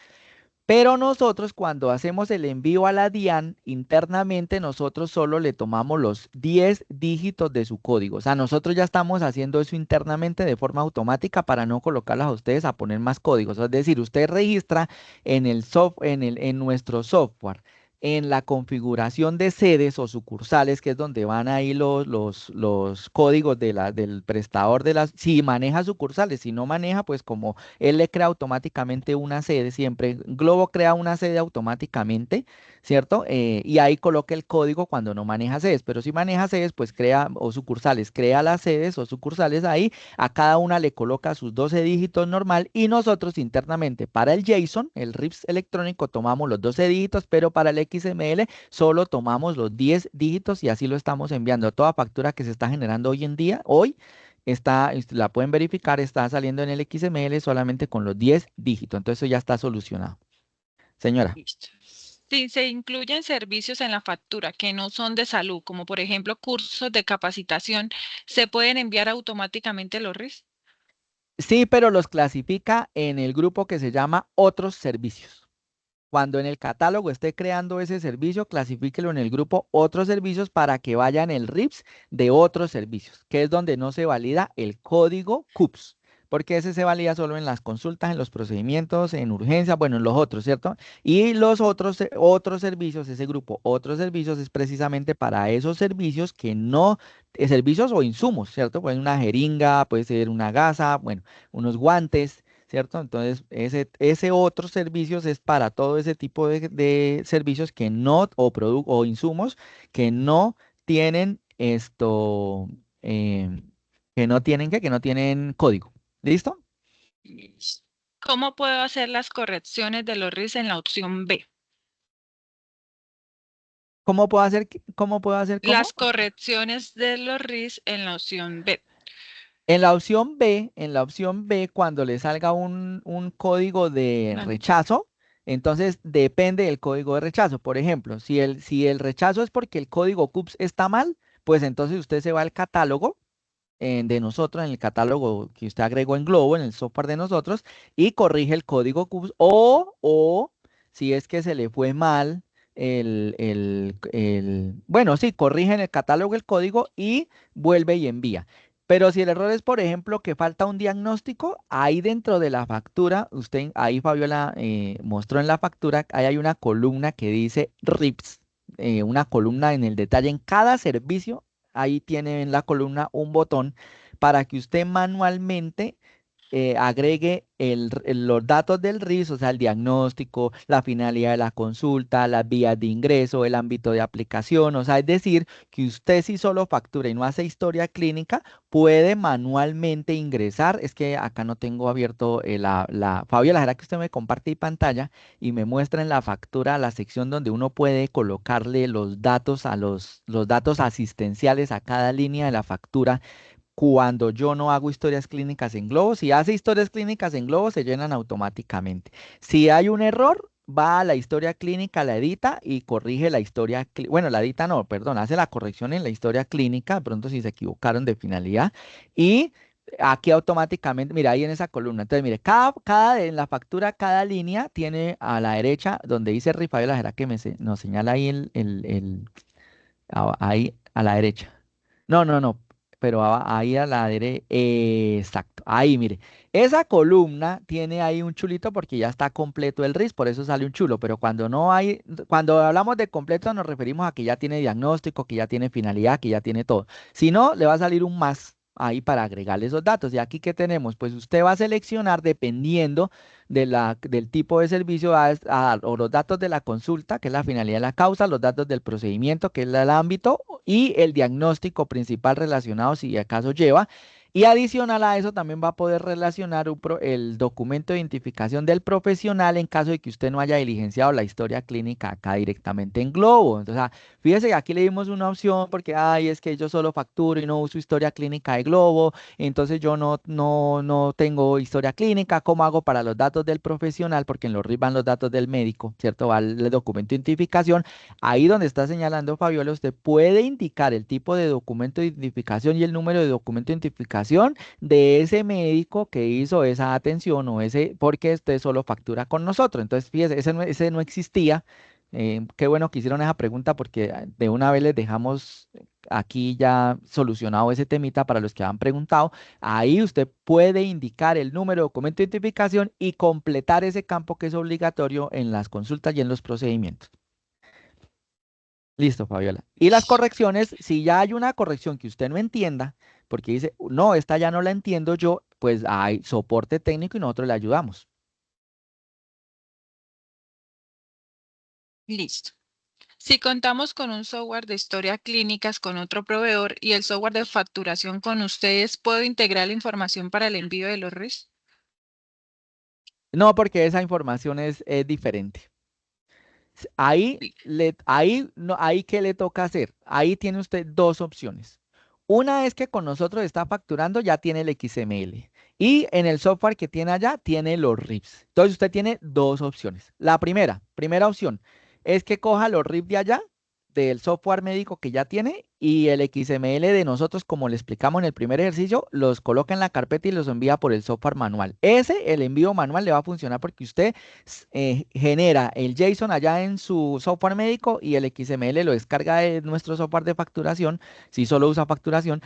Pero nosotros cuando hacemos el envío a la DIAN, internamente nosotros solo le tomamos los 10 dígitos de su código. O sea, nosotros ya estamos haciendo eso internamente de forma automática para no colocarlas a ustedes a poner más códigos. Es decir, usted registra en nuestro software, en la configuración de sedes o sucursales, que es donde van ahí los códigos del prestador de las, si maneja sucursales, si no maneja, pues como él le crea automáticamente una sede, siempre Globo crea una sede automáticamente, ¿cierto? Y ahí coloca el código cuando no maneja sedes, pero si maneja sedes, pues crea, o sucursales, crea las sedes o sucursales ahí, a cada una le coloca sus 12 dígitos normal y nosotros internamente para el JSON, el RIPS electrónico, tomamos los 12 dígitos, pero para el XML solo tomamos los 10 dígitos y así lo estamos enviando. Toda factura que se está generando hoy en día, hoy, la pueden verificar, está saliendo en el XML solamente con los 10 dígitos. Entonces eso ya está solucionado. Señora. Listo. Si se incluyen servicios en la factura que no son de salud, como por ejemplo cursos de capacitación, ¿se pueden enviar automáticamente los RIS? Sí, pero los clasifica en el grupo que se llama otros servicios. Cuando en el catálogo esté creando ese servicio, clasifíquelo en el grupo otros servicios para que vaya en el RIPS de otros servicios, que es donde no se valida el código CUPS, porque ese se valida solo en las consultas, en los procedimientos, en urgencias, bueno, en los otros, ¿cierto? Y los otros servicios, ese grupo otros servicios es precisamente para esos servicios que no, servicios o insumos, ¿cierto? Puede ser una jeringa, puede ser una gasa, bueno, unos guantes. ¿Cierto? Entonces, ese otros servicios es para todo ese tipo de servicios que no, o insumos que no tienen que no tienen código. ¿Listo? Listo. ¿Cómo puedo hacer las correcciones de los RIS en la opción B? ¿Cómo puedo hacer, cómo puedo hacer cómo? Las correcciones de los RIS en la opción B. En la opción B, cuando le salga un código de rechazo, entonces depende del código de rechazo. Por ejemplo, si el rechazo es porque el código CUPS está mal, pues entonces usted se va al catálogo de nosotros, en el catálogo que usted agregó en Globo, en el software de nosotros, y corrige el código CUPS, o si es que se le fue mal, bueno, sí, corrige en el catálogo el código y vuelve y envía. Pero si el error es, por ejemplo, que falta un diagnóstico, ahí dentro de la factura, ahí Fabiola mostró en la factura, ahí hay una columna que dice RIPS, una columna en el detalle en cada servicio. Ahí tiene en la columna un botón para que usted manualmente agregue los datos del RIS, o sea, el diagnóstico, la finalidad de la consulta, las vías de ingreso, el ámbito de aplicación, o sea, es decir, que usted si solo factura y no hace historia clínica, puede manualmente ingresar. Es que acá no tengo abierto Fabiola, ¿será que usted me comparte pantalla y me muestra en la factura la sección donde uno puede colocarle los datos los datos asistenciales a cada línea de la factura? Cuando yo no hago historias clínicas en Globo, si hace historias clínicas en Globo, se llenan automáticamente. Si hay un error, va a la historia clínica, la edita y corrige la historia, bueno, la edita no, perdón, hace la corrección en la historia clínica, de pronto si se equivocaron de finalidad, y aquí automáticamente, mira, ahí en esa columna, entonces mire, en la factura, cada línea tiene a la derecha, donde dice Rifael, ¿será que nos señala ahí ahí a la derecha? No, no, no, pero ahí a la derecha, exacto, ahí mire, esa columna tiene ahí un chulito porque ya está completo el RIS, por eso sale un chulo, pero cuando hablamos de completo nos referimos a que ya tiene diagnóstico, que ya tiene finalidad, que ya tiene todo. Si no, le va a salir un más ahí para agregarle esos datos. Y aquí, ¿qué tenemos? Pues usted va a seleccionar dependiendo del tipo de servicio o los datos de la consulta, que es la finalidad de la causa, los datos del procedimiento, que es el ámbito, y el diagnóstico principal relacionado, si acaso lleva. Y adicional a eso también va a poder relacionar el documento de identificación del profesional en caso de que usted no haya diligenciado la historia clínica acá directamente en Globo. Entonces, fíjese que aquí le dimos una opción porque, ay, es que yo solo facturo y no uso historia clínica de Globo, entonces yo no tengo historia clínica. ¿Cómo hago para los datos del profesional? Porque en los RIP van los datos del médico, ¿cierto? Va el documento de identificación. Ahí donde está señalando Fabiola, usted puede indicar el tipo de documento de identificación y el número de documento de identificación facturación de ese médico que hizo esa atención o ese, porque usted solo factura con nosotros. Entonces, fíjese, ese no existía. Qué bueno que hicieron esa pregunta porque de una vez les dejamos aquí ya solucionado ese temita para los que han preguntado. Ahí usted puede indicar el número de documento de identificación y completar ese campo que es obligatorio en las consultas y en los procedimientos. Listo, Fabiola. Y las correcciones, si ya hay una corrección que usted no entienda, porque dice, no, esta ya no la entiendo yo, pues hay soporte técnico y nosotros le ayudamos. Listo. Si contamos con un software de historia clínicas con otro proveedor y el software de facturación con ustedes, ¿puedo integrar la información para el envío de los RIS? No, porque esa información es diferente. Ahí, Sí. ahí ¿qué le toca hacer? Ahí tiene usted dos opciones. Una es que con nosotros está facturando, ya tiene el XML. Y en el software que tiene allá, tiene los RIPs. Entonces usted tiene dos opciones. La primera opción, es que coja los RIPs de allá, del software médico que ya tiene, y el XML de nosotros, como le explicamos en el primer ejercicio, los coloca en la carpeta y los envía por el software manual. El envío manual, le va a funcionar porque usted genera el JSON allá en su software médico y el XML lo descarga de nuestro software de facturación, si solo usa facturación,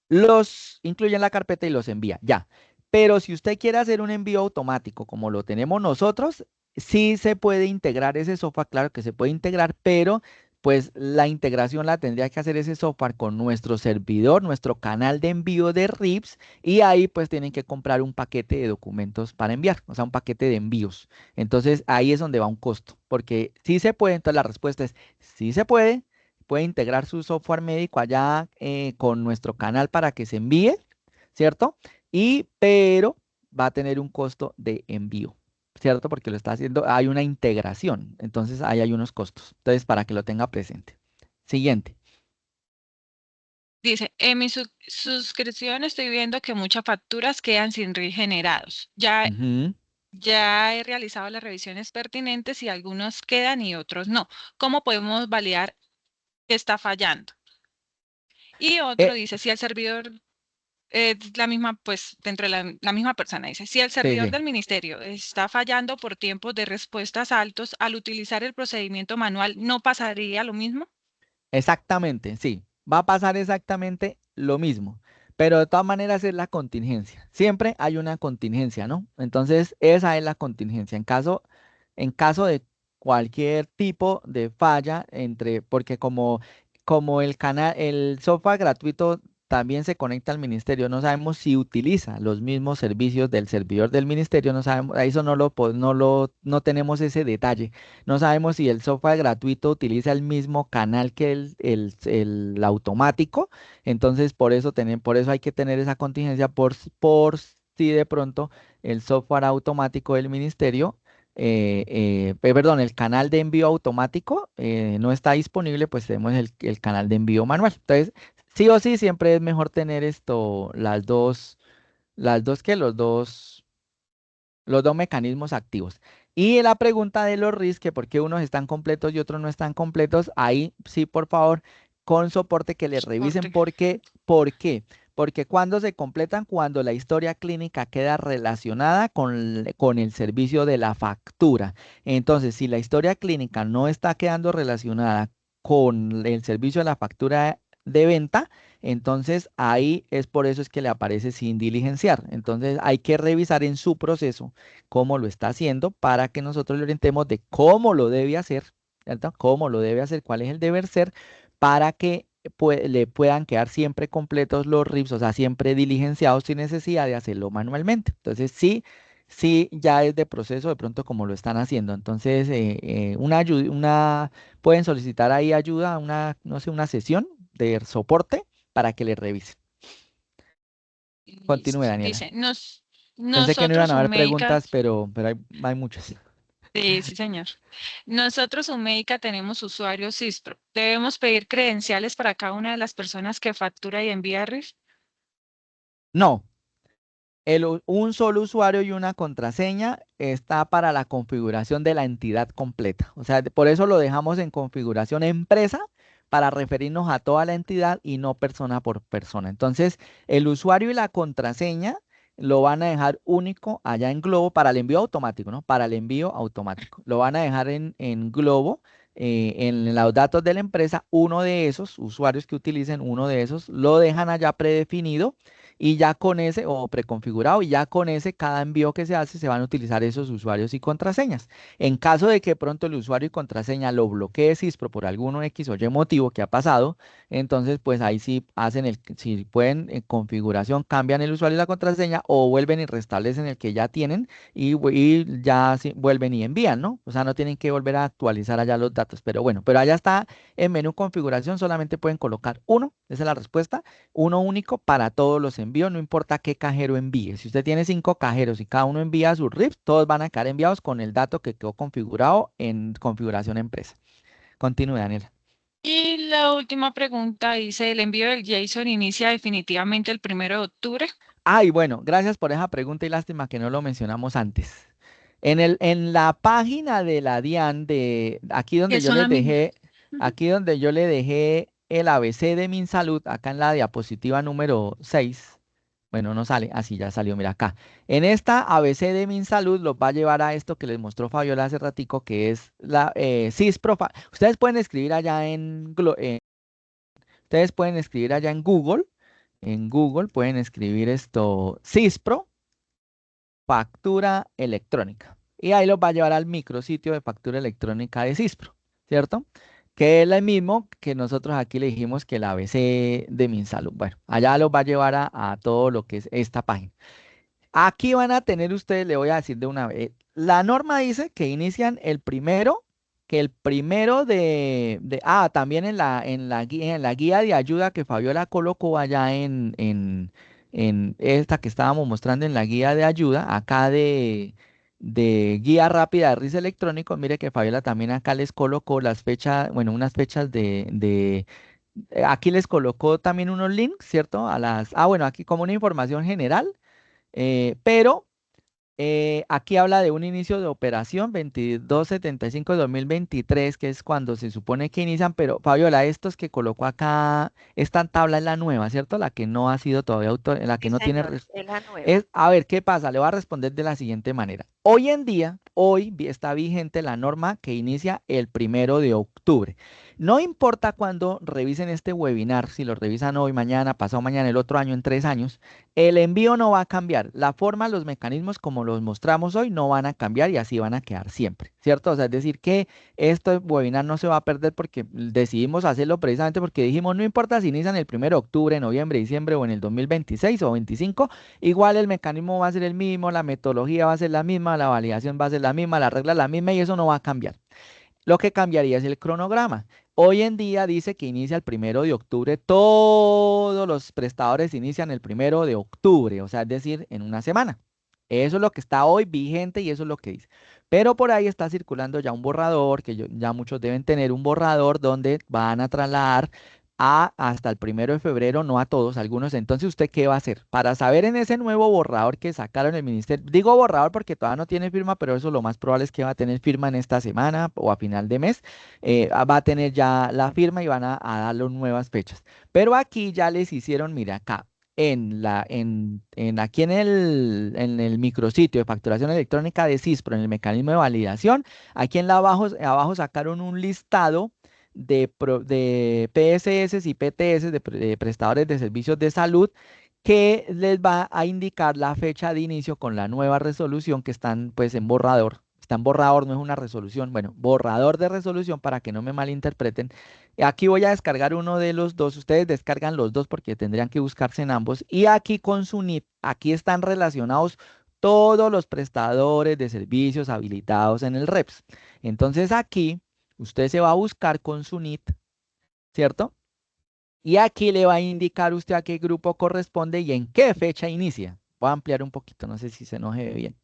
los incluye en la carpeta y los envía, ya. Pero si usted quiere hacer un envío automático como lo tenemos nosotros, sí se puede integrar ese software, claro que se puede integrar, pero pues la integración la tendría que hacer ese software con nuestro servidor, nuestro canal de envío de RIPs, y ahí pues tienen que comprar un paquete de documentos para enviar, o sea, un paquete de envíos. Entonces ahí es donde va un costo, porque sí se puede, entonces la respuesta es sí se puede integrar su software médico allá con nuestro canal para que se envíe, ¿cierto? Pero va a tener un costo de envío, ¿cierto? Porque lo está haciendo, hay una integración, entonces ahí hay unos costos. Entonces, para que lo tenga presente. Siguiente. Dice, en mi suscripción estoy viendo que muchas facturas quedan sin RIS generados. Ujú. Ya he realizado las revisiones pertinentes y algunos quedan y otros no. ¿Cómo podemos validar que está fallando? Y otro Eh, dice, si el servidor es la misma, pues dentro de la misma persona, dice, si el sí, servidor sí. del ministerio está fallando por tiempos de respuestas altos, al utilizar el procedimiento manual, ¿no pasaría lo mismo? Exactamente, sí. Va a pasar exactamente lo mismo. Pero de todas maneras es la contingencia. Siempre hay una contingencia, ¿no? Entonces, esa es la contingencia. En caso de cualquier tipo de falla porque como el software gratuito también se conecta al ministerio, no sabemos si utiliza los mismos servicios del servidor del ministerio, no sabemos, a eso no tenemos ese detalle. No sabemos si el software gratuito utiliza el mismo canal que el automático. Entonces, por eso hay que tener esa contingencia por si de pronto el software automático del ministerio, perdón, el canal de envío automático no está disponible, pues tenemos el canal de envío manual. Entonces, sí o sí, siempre es mejor tener los dos mecanismos activos. Y la pregunta de los RIS, que por qué unos están completos y otros no están completos, ahí sí, por favor, con soporte que le revisen Soporte. por qué. ¿Por qué? Porque cuando se completan, cuando la historia clínica queda relacionada con el servicio de la factura. Entonces, si la historia clínica no está quedando relacionada con el servicio de la factura de venta, entonces ahí es por eso es que le aparece sin diligenciar. Entonces hay que revisar en su proceso cómo lo está haciendo para que nosotros le orientemos de cómo lo debe hacer, ¿cierto? Cómo lo debe hacer, cuál es el deber ser, para que le puedan quedar siempre completos los RIPs, o sea, siempre diligenciados sin necesidad de hacerlo manualmente. Entonces sí, sí, ya es de proceso de pronto como lo están haciendo. Entonces, pueden solicitar ahí ayuda, no sé, una sesión de soporte para que le revisen. Continúe, Listo. Daniela. Dice, Pensé que no iban nosotros, a haber Sumédica, preguntas, pero hay muchas. sí, sí, señor. Nosotros, Sumédica, tenemos usuarios CISPRO. ¿Debemos pedir credenciales para cada una de las personas que factura y envía RIF? No, un solo usuario y una contraseña está para la configuración de la entidad completa. O sea, por eso lo dejamos en configuración empresa, para referirnos a toda la entidad y no persona por persona. Entonces, el usuario y la contraseña lo van a dejar único allá en Globo para el envío automático, ¿no? Para el envío automático. Lo van a dejar en Globo, en los datos de la empresa, uno de esos usuarios que utilicen uno de esos, lo dejan allá predefinido y ya con ese, o preconfigurado, y ya con ese, cada envío que se hace, se van a utilizar esos usuarios y contraseñas. En caso de que pronto el usuario y contraseña lo bloquee Cispro por alguno X o Y motivo que ha pasado, entonces pues ahí sí hacen si pueden en configuración, cambian el usuario y la contraseña o vuelven y restablecen el que ya tienen y ya vuelven y envían, ¿no? O sea, no tienen que volver a actualizar allá los datos, pero bueno, pero allá está en menú configuración, solamente pueden colocar uno, esa es la respuesta, uno único para todos los envíos, no importa qué cajero envíe. Si usted tiene 5 cajeros y cada uno envía sus RIPs, todos van a quedar enviados con el dato que quedó configurado en configuración empresa. Continúe, Daniela. Y la última pregunta dice, ¿el envío del JSON inicia definitivamente el 1 de octubre? Ay, bueno, gracias por esa pregunta y lástima que no lo mencionamos antes. En la página de la DIAN, aquí Que donde yo son les las mismas. dejé, Ujú. aquí donde yo le dejé el ABC de MinSalud, acá en la diapositiva número 6. Bueno, no sale, así ya salió, mira acá. En esta ABC de MinSalud los va a llevar a esto que les mostró Fabiola hace ratico, que es la CISPRO. Ustedes pueden escribir allá ustedes pueden escribir allá en Google pueden escribir esto CISPRO factura electrónica. Y ahí los va a llevar al micrositio de factura electrónica de CISPRO, ¿cierto? Que es el mismo que nosotros aquí le dijimos que el ABC de MinSalud. Bueno, allá los va a llevar a todo lo que es esta página. Aquí van a tener ustedes, le voy a decir de una vez, la norma dice que inician el primero también en la guía de ayuda que Fabiola colocó allá en esta que estábamos mostrando en la guía de ayuda, acá de guía rápida de RIS electrónico, mire que Fabiola también acá les colocó las fechas, bueno, unas fechas aquí les colocó también unos links, ¿cierto? Bueno, aquí como una información general. Pero aquí habla de un inicio de operación 2275 de 2023, que es cuando se supone que inician, pero Fabiola, estos que colocó acá, esta tabla es la nueva, ¿cierto? La que no ha sido todavía la que Sí, no tiene... señor, es la nueva. A ver, ¿qué pasa? Le voy a responder de la siguiente manera. Hoy en día, está vigente la norma que inicia el 1 de octubre. No importa cuándo revisen este webinar, si lo revisan hoy, mañana, pasado mañana, el otro año, en 3 años, el envío no va a cambiar. La forma, los mecanismos como los mostramos hoy no van a cambiar y así van a quedar siempre, ¿cierto? O sea, es decir que este webinar no se va a perder porque decidimos hacerlo precisamente porque dijimos, no importa si inician el 1 de octubre, noviembre, diciembre o en el 2026 o 25, igual el mecanismo va a ser el mismo, la metodología va a ser la misma, la validación va a ser la misma, la regla es la misma y eso no va a cambiar. Lo que cambiaría es el cronograma. Hoy en día dice que inicia el 1 de octubre. Todos los prestadores inician el 1 de octubre, o sea, es decir, en una semana. Eso es lo que está hoy vigente y eso es lo que dice. Pero por ahí está circulando ya un borrador, que ya muchos deben tener un borrador donde van a trasladar hasta el 1 de febrero, no a todos, algunos. Entonces, ¿usted qué va a hacer? Para saber en ese nuevo borrador que sacaron el ministerio, digo borrador porque todavía no tiene firma, pero eso lo más probable es que va a tener firma en esta semana o a final de mes. Va a tener ya la firma y van a darle nuevas fechas. Pero aquí ya les hicieron, mira acá. Aquí en el micrositio de facturación electrónica de CISPRO, en el mecanismo de validación, aquí abajo sacaron un listado de PSS y PTS, de prestadores de servicios de salud, que les va a indicar la fecha de inicio con la nueva resolución que están pues en borrador. Está en borrador, no es una resolución, bueno, borrador de resolución para que no me malinterpreten. Aquí voy a descargar uno de los dos, ustedes descargan los dos porque tendrían que buscarse en ambos. Y aquí con su NIP, aquí están relacionados todos los prestadores de servicios habilitados en el REPS. Entonces aquí usted se va a buscar con su NIT, ¿cierto? Y aquí le va a indicar usted a qué grupo corresponde y en qué fecha inicia. Voy a ampliar un poquito, no sé si se nos ve bien.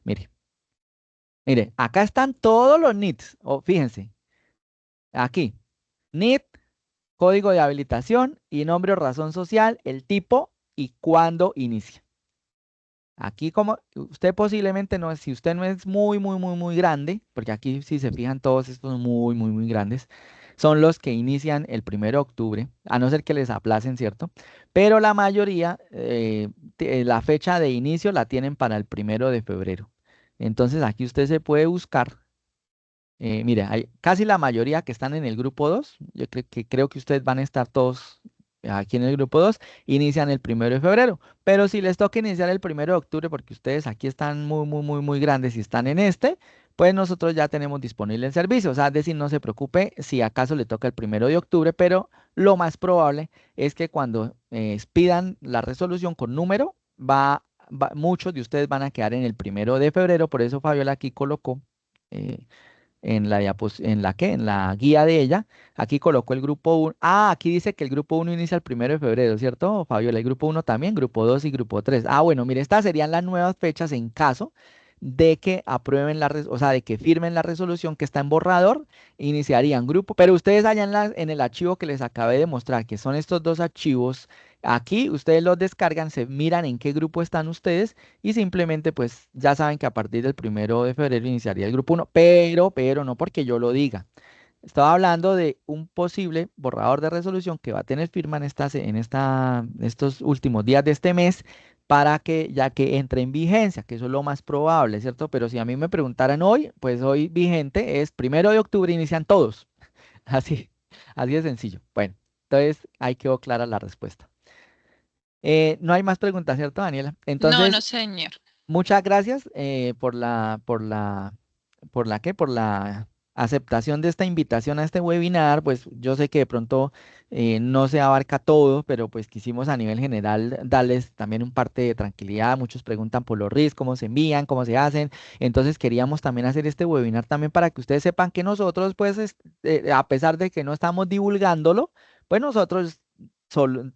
Mire, mire, acá están todos los NITs. Fíjense, aquí, NIT, código de habilitación y nombre o razón social, el tipo y cuándo inicia. Aquí como usted posiblemente no es, si usted no es muy, muy, muy, muy grande, porque aquí si se fijan todos estos muy, muy, muy grandes. son los que inician el 1 de octubre, a no ser que les aplacen, ¿cierto? Pero la mayoría, la fecha de inicio la tienen para el 1 de febrero. Entonces aquí usted se puede buscar. Mire, hay casi la mayoría que están en el grupo 2. Yo creo que ustedes van a estar todos aquí en el grupo 2. Inician el 1 de febrero. Pero si les toca iniciar el 1 de octubre, porque ustedes aquí están muy, muy, muy, muy grandes y están en este, pues nosotros ya tenemos disponible el servicio. O sea, es decir, no se preocupe si acaso le toca el 1 de octubre, pero lo más probable es que cuando pidan la resolución con número, muchos de ustedes van a quedar en el 1 de febrero. Por eso Fabiola aquí colocó. eh, en la guía de ella, aquí colocó el grupo 1. Ah, aquí dice que el grupo 1 inicia el 1 de febrero, ¿cierto, Fabiola? El grupo 1 también, grupo 2 y grupo 3. Ah, bueno, mire, estas serían las nuevas fechas en caso de que aprueben o sea, de que firmen la resolución que está en borrador, iniciarían grupo, pero ustedes allá en el archivo que les acabé de mostrar, que son estos dos archivos, aquí ustedes los descargan, se miran en qué grupo están ustedes y simplemente pues ya saben que a partir del 1 de febrero iniciaría el grupo 1, pero no porque yo lo diga. Estaba hablando de un posible borrador de resolución que va a tener firma estos últimos días de este mes para que ya que entre en vigencia, que eso es lo más probable, ¿cierto? Pero si a mí me preguntaran hoy, pues hoy vigente es 1 de octubre, inician todos. Así, así de sencillo. Bueno, entonces ahí quedó clara la respuesta. No hay más preguntas, ¿cierto, Daniela? No, no, Entonces, señor. muchas gracias por la aceptación de esta invitación a este webinar. Pues yo sé que de pronto no se abarca todo, pero pues quisimos a nivel general darles también un parte de tranquilidad. Muchos preguntan por los RIS, cómo se envían, cómo se hacen. Entonces queríamos también hacer este webinar también para que ustedes sepan que nosotros, pues, a pesar de que no estamos divulgándolo, pues nosotros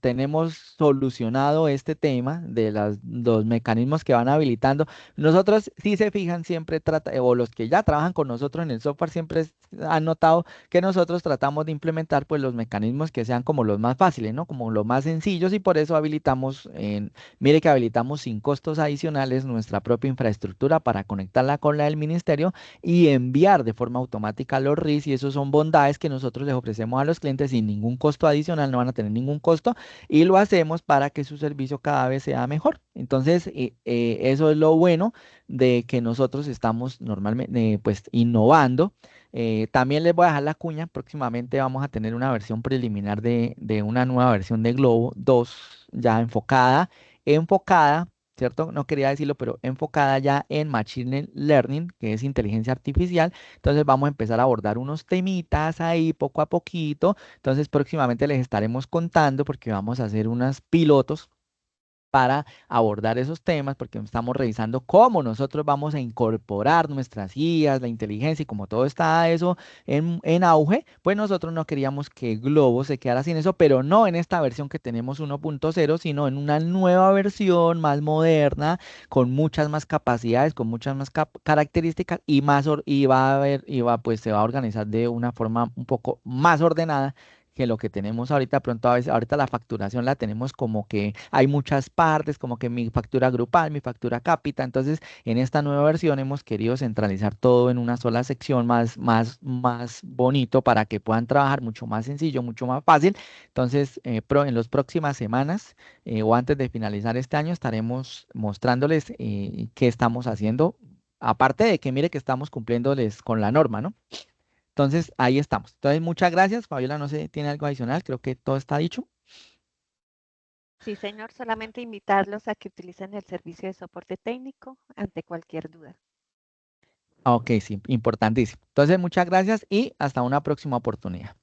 tenemos solucionado este tema de los mecanismos que van habilitando. Nosotros, si se fijan, siempre o los que ya trabajan con nosotros en el software, siempre han notado que nosotros tratamos de implementar pues los mecanismos que sean como los más fáciles, ¿no? Como los más sencillos y por eso mire que habilitamos sin costos adicionales nuestra propia infraestructura para conectarla con la del ministerio y enviar de forma automática los RIS y esos son bondades que nosotros les ofrecemos a los clientes sin ningún costo adicional, no van a tener ningún costo y lo hacemos para que su servicio cada vez sea mejor. Entonces, eso es lo bueno de que nosotros estamos normalmente pues innovando. También les voy a dejar la cuña, próximamente vamos a tener una versión preliminar de una nueva versión de Globo 2 ya enfocada, ¿cierto? No quería decirlo, pero enfocada ya en Machine Learning, que es inteligencia artificial. Entonces vamos a empezar a abordar unos temitas ahí poco a poquito. Entonces próximamente les estaremos contando porque vamos a hacer unos pilotos para abordar esos temas, porque estamos revisando cómo nosotros vamos a incorporar nuestras IAs, la inteligencia y como todo está eso en auge, pues nosotros no queríamos que Globo se quedara sin eso, pero no en esta versión que tenemos 1.0, sino en una nueva versión más moderna, con muchas más capacidades, con muchas más características y pues se va a organizar de una forma un poco más ordenada que lo que tenemos ahorita. Pronto a veces, ahorita la facturación la tenemos como que hay muchas partes, como que mi factura grupal, mi factura cápita. Entonces, en esta nueva versión hemos querido centralizar todo en una sola sección más bonito para que puedan trabajar mucho más sencillo, mucho más fácil. Entonces, en las próximas semanas o antes de finalizar este año estaremos mostrándoles qué estamos haciendo. Aparte de que mire que estamos cumpliéndoles con la norma, ¿no? Entonces, ahí estamos. Entonces, muchas gracias. Fabiola, no sé, ¿tiene algo adicional? Creo que todo está dicho. Sí, señor, solamente invitarlos a que utilicen el servicio de soporte técnico ante cualquier duda. Ok, sí, importantísimo. Entonces, muchas gracias y hasta una próxima oportunidad.